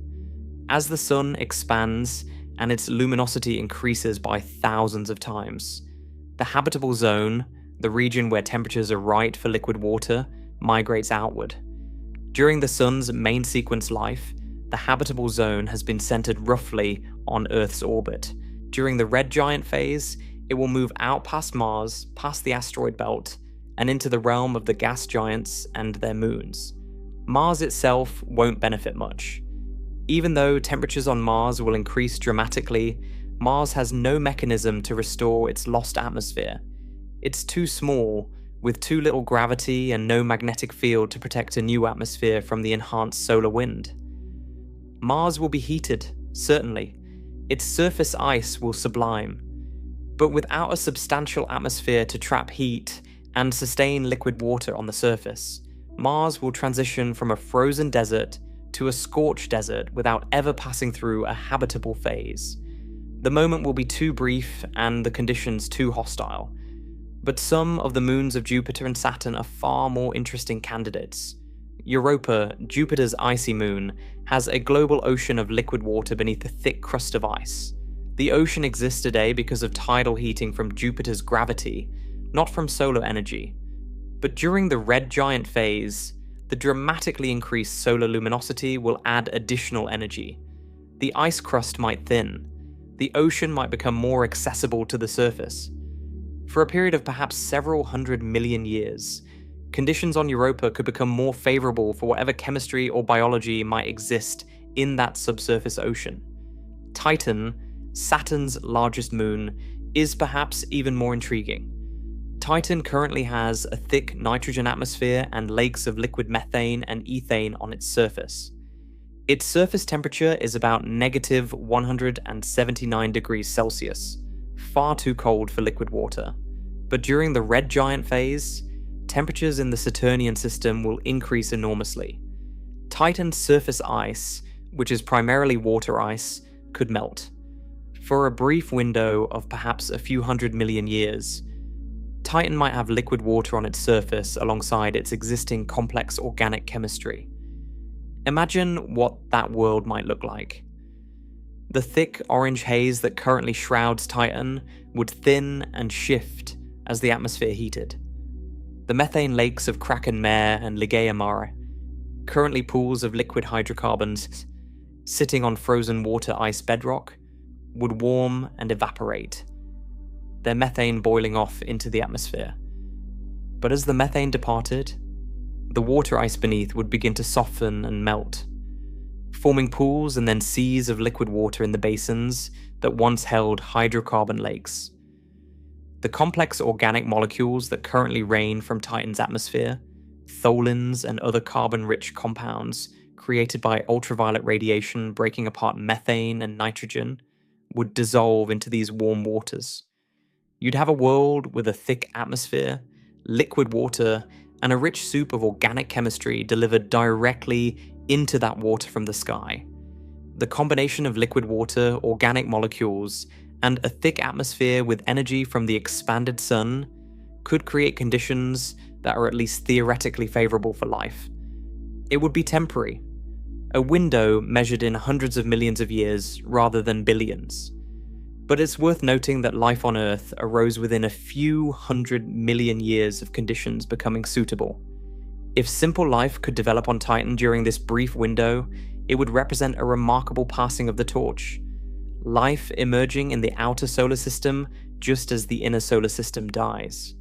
Speaker 1: As the sun expands and its luminosity increases by thousands of times, the habitable zone, the region where temperatures are right for liquid water, migrates outward. During the sun's main sequence life, the habitable zone has been centered roughly on Earth's orbit. During the red giant phase, it will move out past Mars, past the asteroid belt, and into the realm of the gas giants and their moons. Mars itself won't benefit much. Even though temperatures on Mars will increase dramatically, Mars has no mechanism to restore its lost atmosphere. It's too small, with too little gravity and no magnetic field to protect a new atmosphere from the enhanced solar wind. Mars will be heated, certainly. Its surface ice will sublime. But without a substantial atmosphere to trap heat and sustain liquid water on the surface, Mars will transition from a frozen desert to a scorched desert without ever passing through a habitable phase. The moment will be too brief and the conditions too hostile. But some of the moons of Jupiter and Saturn are far more interesting candidates. Europa, Jupiter's icy moon, has a global ocean of liquid water beneath a thick crust of ice. The ocean exists today because of tidal heating from Jupiter's gravity, not from solar energy. But during the red giant phase, the dramatically increased solar luminosity will add additional energy. The ice crust might thin. The ocean might become more accessible to the surface. For a period of perhaps several 100 million years, conditions on Europa could become more favorable for whatever chemistry or biology might exist in that subsurface ocean. Titan, Saturn's largest moon, is perhaps even more intriguing. Titan currently has a thick nitrogen atmosphere and lakes of liquid methane and ethane on its surface. Its surface temperature is about negative 179 degrees Celsius, far too cold for liquid water. But during the red giant phase, temperatures in the Saturnian system will increase enormously. Titan's surface ice, which is primarily water ice, could melt. For a brief window of perhaps a few 100 million years, Titan might have liquid water on its surface alongside its existing complex organic chemistry. Imagine what that world might look like. The thick orange haze that currently shrouds Titan would thin and shift as the atmosphere heated. The methane lakes of Kraken Mare and Ligeia Mare, currently pools of liquid hydrocarbons sitting on frozen water ice bedrock, would warm and evaporate, their methane boiling off into the atmosphere. But as the methane departed, the water ice beneath would begin to soften and melt, forming pools and then seas of liquid water in the basins that once held hydrocarbon lakes. The complex organic molecules that currently rain from Titan's atmosphere, tholins and other carbon-rich compounds created by ultraviolet radiation breaking apart methane and nitrogen, would dissolve into these warm waters. You'd have a world with a thick atmosphere, liquid water, and a rich soup of organic chemistry delivered directly into that water from the sky. The combination of liquid water, organic molecules, and a thick atmosphere with energy from the expanded sun could create conditions that are at least theoretically favorable for life. It would be temporary, a window measured in hundreds of millions of years rather than billions. But it's worth noting that life on Earth arose within a few 100 million years of conditions becoming suitable. If simple life could develop on Titan during this brief window, it would represent a remarkable passing of the torch. Life emerging in the outer solar system just as the inner solar system dies.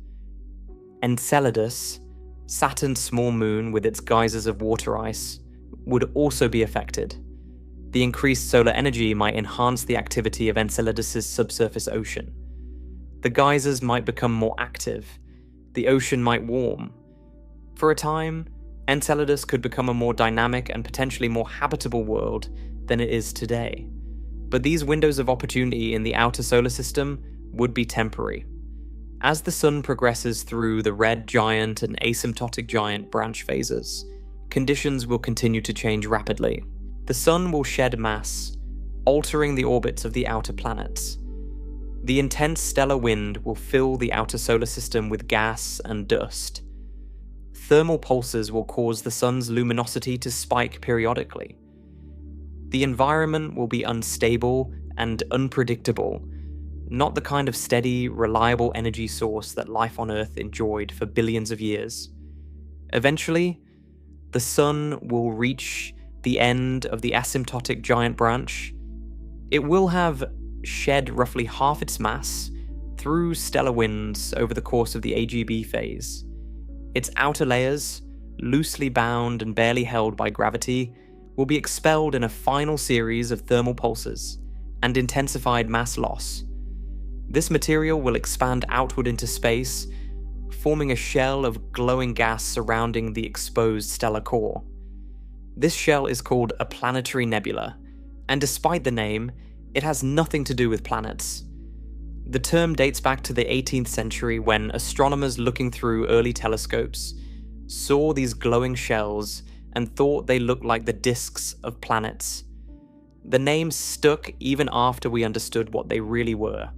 Speaker 1: Enceladus, Saturn's small moon with its geysers of water ice, would also be affected. The increased solar energy might enhance the activity of Enceladus's subsurface ocean. The geysers might become more active. The ocean might warm. For a time, Enceladus could become a more dynamic and potentially more habitable world than it is today. But these windows of opportunity in the outer solar system would be temporary. As the Sun progresses through the red giant and asymptotic giant branch phases, conditions will continue to change rapidly. The Sun will shed mass, altering the orbits of the outer planets. The intense stellar wind will fill the outer solar system with gas and dust. Thermal pulses will cause the Sun's luminosity to spike periodically. The environment will be unstable and unpredictable, not the kind of steady, reliable energy source that life on Earth enjoyed for billions of years. Eventually, the Sun will reach the end of the asymptotic giant branch. It will have shed roughly half its mass through stellar winds over the course of the AGB phase. Its outer layers, loosely bound and barely held by gravity, will be expelled in a final series of thermal pulses and intensified mass loss. This material will expand outward into space, forming a shell of glowing gas surrounding the exposed stellar core. This shell is called a planetary nebula, and despite the name, it has nothing to do with planets. The term dates back to the 18th century when astronomers looking through early telescopes saw these glowing shells and thought they looked like the disks of planets. The name stuck even after we understood what they really were.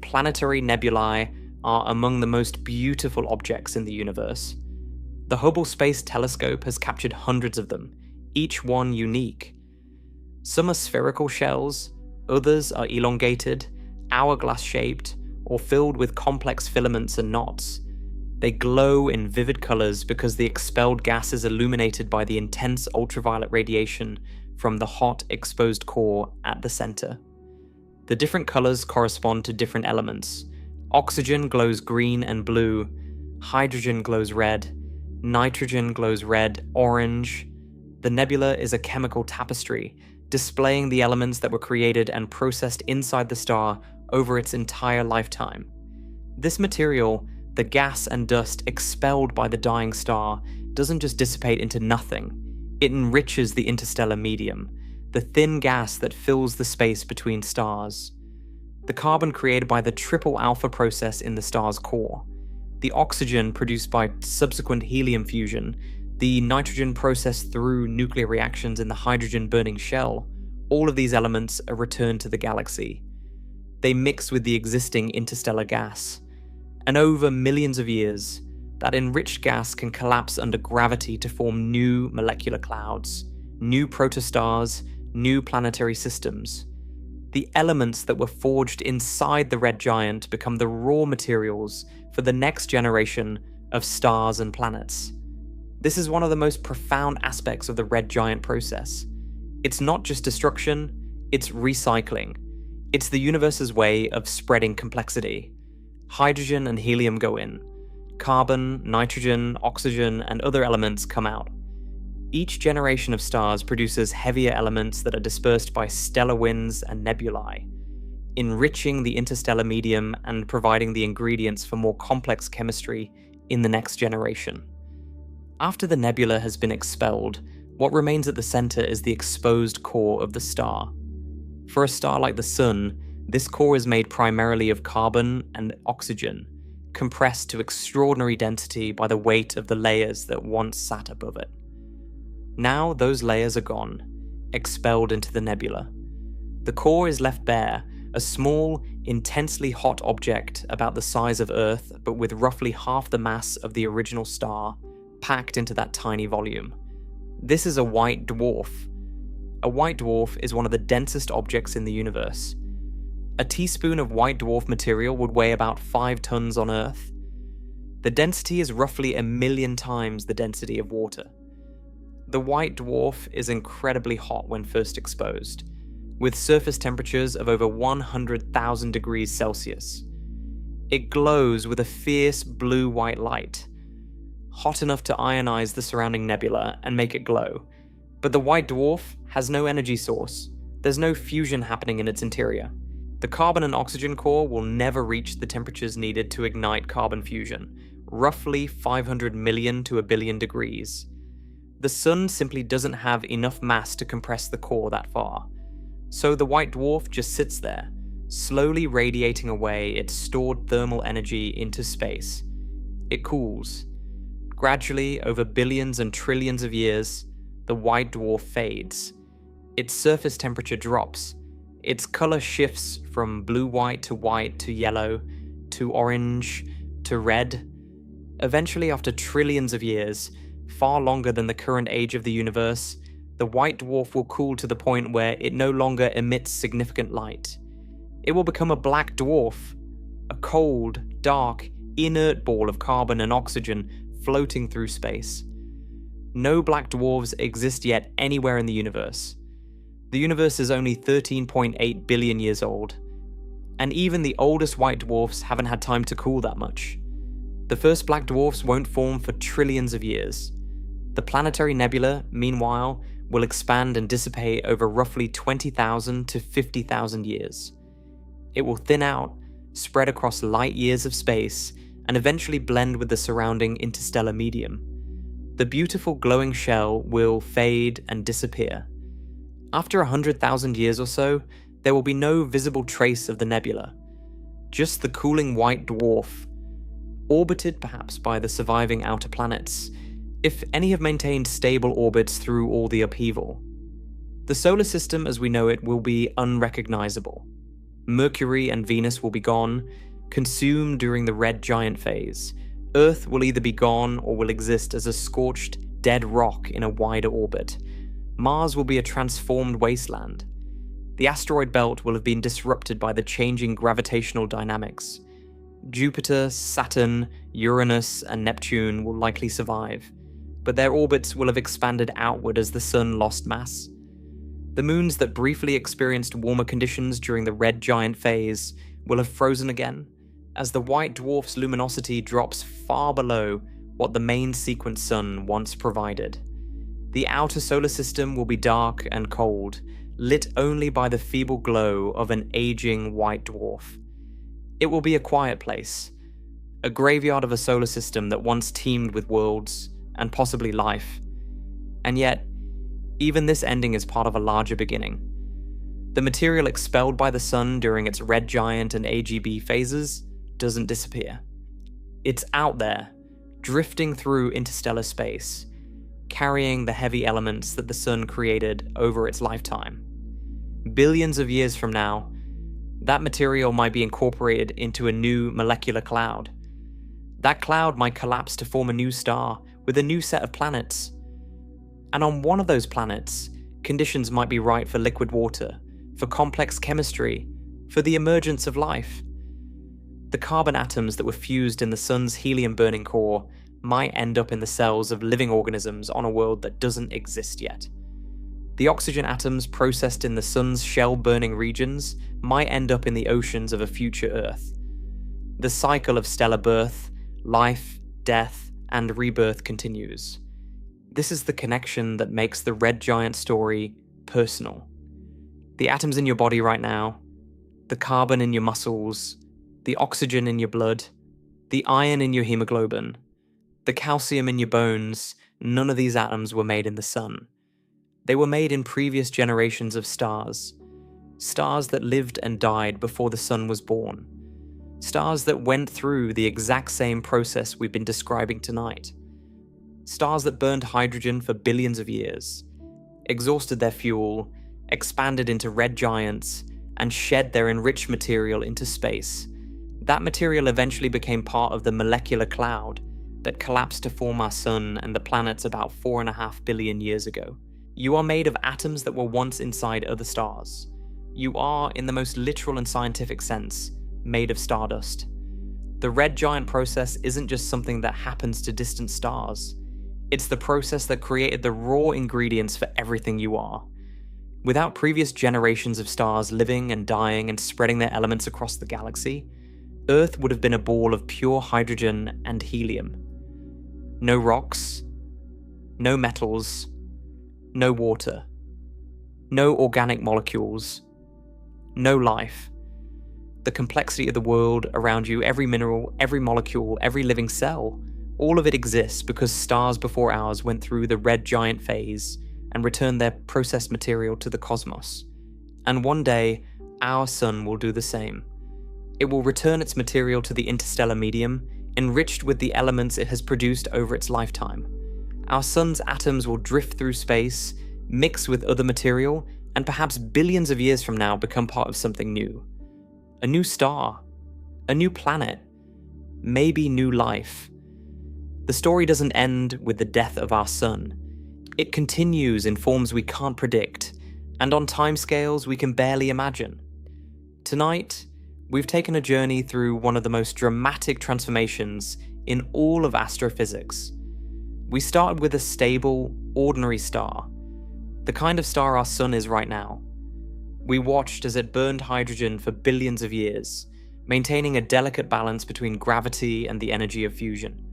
Speaker 1: Planetary nebulae are among the most beautiful objects in the universe. The Hubble Space Telescope has captured hundreds of them, each one unique. Some are spherical shells, others are elongated, hourglass-shaped, or filled with complex filaments and knots. They glow in vivid colors because the expelled gas is illuminated by the intense ultraviolet radiation from the hot, exposed core at the center. The different colors correspond to different elements. Oxygen glows green and blue, hydrogen glows red, nitrogen glows red, orange. The nebula is a chemical tapestry, displaying the elements that were created and processed inside the star over its entire lifetime. This material, the gas and dust expelled by the dying star, doesn't just dissipate into nothing. It enriches the interstellar medium, the thin gas that fills the space between stars. The carbon created by the triple alpha process in the star's core, the oxygen produced by subsequent helium fusion, the nitrogen processed through nuclear reactions in the hydrogen-burning shell, all of these elements are returned to the galaxy. They mix with the existing interstellar gas. And over millions of years, that enriched gas can collapse under gravity to form new molecular clouds, new protostars, new planetary systems. The elements that were forged inside the red giant become the raw materials for the next generation of stars and planets. This is one of the most profound aspects of the red giant process. It's not just destruction, it's recycling. It's the universe's way of spreading complexity. Hydrogen and helium go in. Carbon, nitrogen, oxygen, and other elements come out. Each generation of stars produces heavier elements that are dispersed by stellar winds and nebulae, enriching the interstellar medium and providing the ingredients for more complex chemistry in the next generation. After the nebula has been expelled, what remains at the center is the exposed core of the star. For a star like the Sun, this core is made primarily of carbon and oxygen, compressed to extraordinary density by the weight of the layers that once sat above it. Now those layers are gone, expelled into the nebula. The core is left bare, a small, intensely hot object about the size of Earth, but with roughly half the mass of the original star, packed into that tiny volume. This is a white dwarf. A white dwarf is one of the densest objects in the universe. A teaspoon of white dwarf material would weigh about 5 tons on Earth. The density is roughly 1,000,000 times the density of water. The white dwarf is incredibly hot when first exposed, with surface temperatures of over 100,000 degrees Celsius. It glows with a fierce blue-white light, hot enough to ionize the surrounding nebula and make it glow. But the white dwarf has no energy source. There's no fusion happening in its interior. The carbon and oxygen core will never reach the temperatures needed to ignite carbon fusion, roughly 500 million to a billion degrees. The sun simply doesn't have enough mass to compress the core that far. So the white dwarf just sits there, slowly radiating away its stored thermal energy into space. It cools. Gradually, over billions and trillions of years, the white dwarf fades. Its surface temperature drops. Its color shifts from blue-white to yellow, to orange, to red. Eventually, after trillions of years, far longer than the current age of the universe, the white dwarf will cool to the point where it no longer emits significant light. It will become a black dwarf, a cold, dark, inert ball of carbon and oxygen floating through space. No black dwarfs exist yet anywhere in the universe. The universe is only 13.8 billion years old, and even the oldest white dwarfs haven't had time to cool that much. The first black dwarfs won't form for trillions of years. The Planetary nebula, meanwhile, will expand and dissipate over roughly 20,000 to 50,000 years. It will thin out, spread across light years of space, and eventually blend with the surrounding interstellar medium. The beautiful glowing shell will fade and disappear. After 100,000 years or so, there will be no visible trace of the nebula. Just the cooling white dwarf, orbited perhaps by the surviving outer planets, if any have maintained stable orbits through all the upheaval. The solar system as we know it will be unrecognizable. Mercury and Venus will be gone, consumed during the red giant phase. Earth will either be gone or will exist as a scorched, dead rock in a wider orbit. Mars will be a transformed wasteland. The asteroid belt will have been disrupted by the changing gravitational dynamics. Jupiter, Saturn, Uranus, and Neptune will likely survive, but their orbits will have expanded outward as the sun lost mass. The moons that briefly experienced warmer conditions during the red giant phase will have frozen again, as the white dwarf's luminosity drops far below what the main sequence sun once provided. The outer solar system will be dark and cold, lit only by the feeble glow of an aging white dwarf. It will be a quiet place, a graveyard of a solar system that once teemed with worlds and possibly life. And yet, even this ending is part of a larger beginning. The material expelled by the sun during its red giant and AGB phases doesn't disappear. It's out there, drifting through interstellar space, carrying the heavy elements that the sun created over its lifetime. Billions of years from now, that material might be incorporated into a new molecular cloud. That cloud might collapse to form a new star with a new set of planets. And on one of those planets, conditions might be right for liquid water, for complex chemistry, for the emergence of life. The carbon atoms that were fused in the sun's helium-burning core might end up in the cells of living organisms on a world that doesn't exist yet. The oxygen atoms processed in the sun's shell-burning regions might end up in the oceans of a future Earth. The cycle of stellar birth, life, death, and rebirth continues. This is the connection that makes the red giant story personal. The atoms in your body right now, the carbon in your muscles, the oxygen in your blood, the iron in your hemoglobin, the calcium in your bones, none of these atoms were made in the sun. They were made in previous generations of stars. Stars that lived and died before the sun was born. Stars that went through the exact same process we've been describing tonight. Stars that burned hydrogen for billions of years, exhausted their fuel, expanded into red giants, and shed their enriched material into space. That material eventually became part of the molecular cloud that collapsed to form our sun and the planets about 4.5 billion years ago. You are made of atoms that were once inside other stars. You are, in the most literal and scientific sense, made of stardust. The red giant process isn't just something that happens to distant stars. It's the process that created the raw ingredients for everything you are. Without previous generations of stars living and dying and spreading their elements across the galaxy, Earth would have been a ball of pure hydrogen and helium. No rocks, no metals, no water, no organic molecules, no life. The complexity of the world around you, every mineral, every molecule, every living cell, all of it exists because stars before ours went through the red giant phase and returned their processed material to the cosmos. And one day, our sun will do the same. It will return its material to the interstellar medium, enriched with the elements it has produced over its lifetime. Our sun's atoms will drift through space, mix with other material, and perhaps billions of years from now become part of something new. A new star, a new planet, maybe new life. The story doesn't end with the death of our sun. It continues in forms we can't predict, and on timescales we can barely imagine. Tonight, we've taken a journey through one of the most dramatic transformations in all of astrophysics. We started with a stable, ordinary star, the kind of star our sun is right now. We watched as it burned hydrogen for billions of years, maintaining a delicate balance between gravity and the energy of fusion.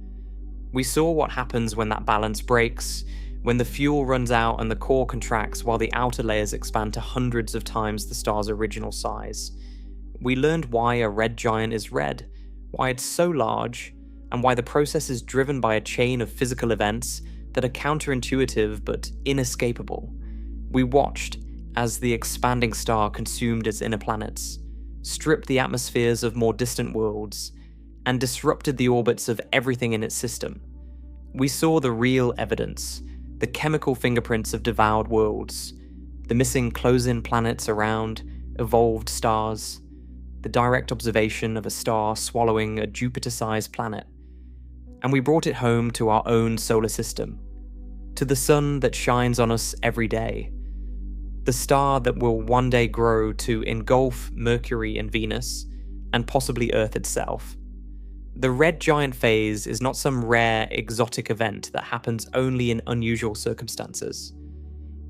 Speaker 1: We saw what happens when that balance breaks, when the fuel runs out and the core contracts while the outer layers expand to hundreds of times the star's original size. We learned why a red giant is red, why it's so large, and why the process is driven by a chain of physical events that are counterintuitive but inescapable. We watched as the expanding star consumed its inner planets, stripped the atmospheres of more distant worlds, and disrupted the orbits of everything in its system. We saw the real evidence, the chemical fingerprints of devoured worlds, the missing close-in planets around evolved stars, the direct observation of a star swallowing a Jupiter-sized planet. And we brought it home to our own solar system, to the sun that shines on us every day, the star that will one day grow to engulf Mercury and Venus, and possibly Earth itself. The red giant phase is not some rare, exotic event that happens only in unusual circumstances.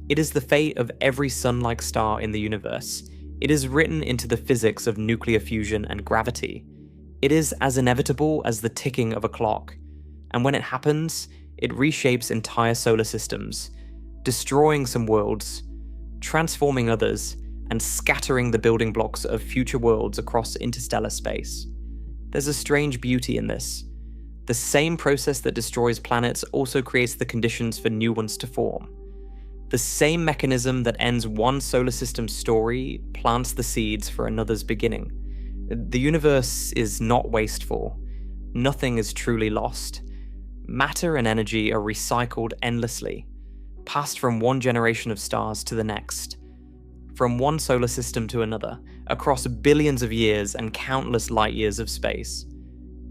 Speaker 1: It is the fate of every sun-like star in the universe. It is written into the physics of nuclear fusion and gravity. It is as inevitable as the ticking of a clock, and when it happens, it reshapes entire solar systems, destroying some worlds, transforming others, and scattering the building blocks of future worlds across interstellar space. There's a strange beauty in this. The same process that destroys planets also creates the conditions for new ones to form. The same mechanism that ends one solar system's story plants the seeds for another's beginning. The universe is not wasteful. Nothing is truly lost. Matter and energy are recycled endlessly, passed from one generation of stars to the next, from one solar system to another, across billions of years and countless light years of space.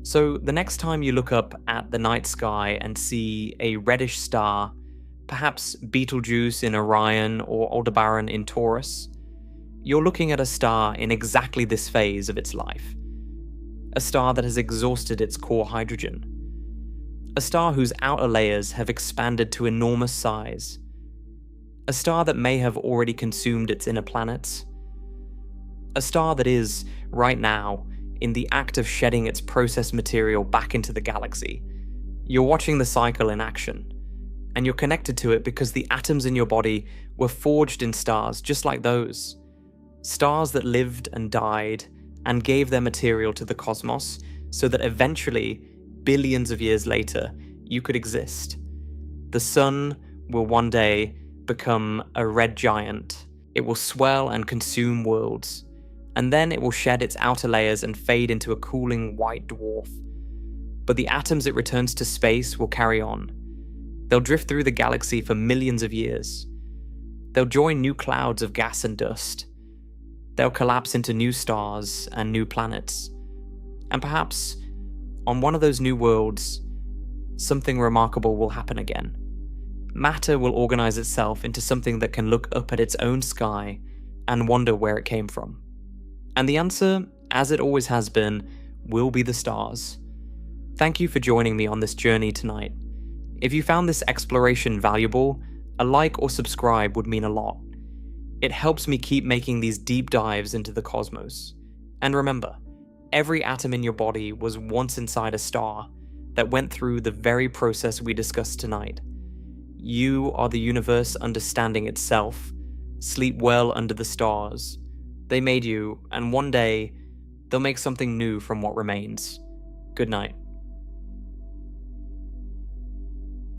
Speaker 1: So the next time you look up at the night sky and see a reddish star, perhaps Betelgeuse in Orion or Aldebaran in Taurus, you're looking at a star in exactly this phase of its life. A star that has exhausted its core hydrogen. A star whose outer layers have expanded to enormous size. A star that may have already consumed its inner planets. A star that is, right now, in the act of shedding its processed material back into the galaxy. You're watching the cycle in action, and you're connected to it because the atoms in your body were forged in stars just like those. Stars that lived and died and gave their material to the cosmos so that eventually, billions of years later, you could exist. The sun will one day become a red giant. It will swell and consume worlds, and then it will shed its outer layers and fade into a cooling white dwarf. But the atoms it returns to space will carry on. They'll drift through the galaxy for millions of years. They'll join new clouds of gas and dust. They'll collapse into new stars and new planets. And perhaps, on one of those new worlds, something remarkable will happen again. Matter will organize itself into something that can look up at its own sky and wonder where it came from. And the answer, as it always has been, will be the stars. Thank you for joining me on this journey tonight. If you found this exploration valuable, a like or subscribe would mean a lot. It helps me keep making these deep dives into the cosmos. And remember, every atom in your body was once inside a star that went through the very process we discussed tonight. You are the universe understanding itself. Sleep well under the stars. They made you, and one day, they'll make something new from what remains. Good night.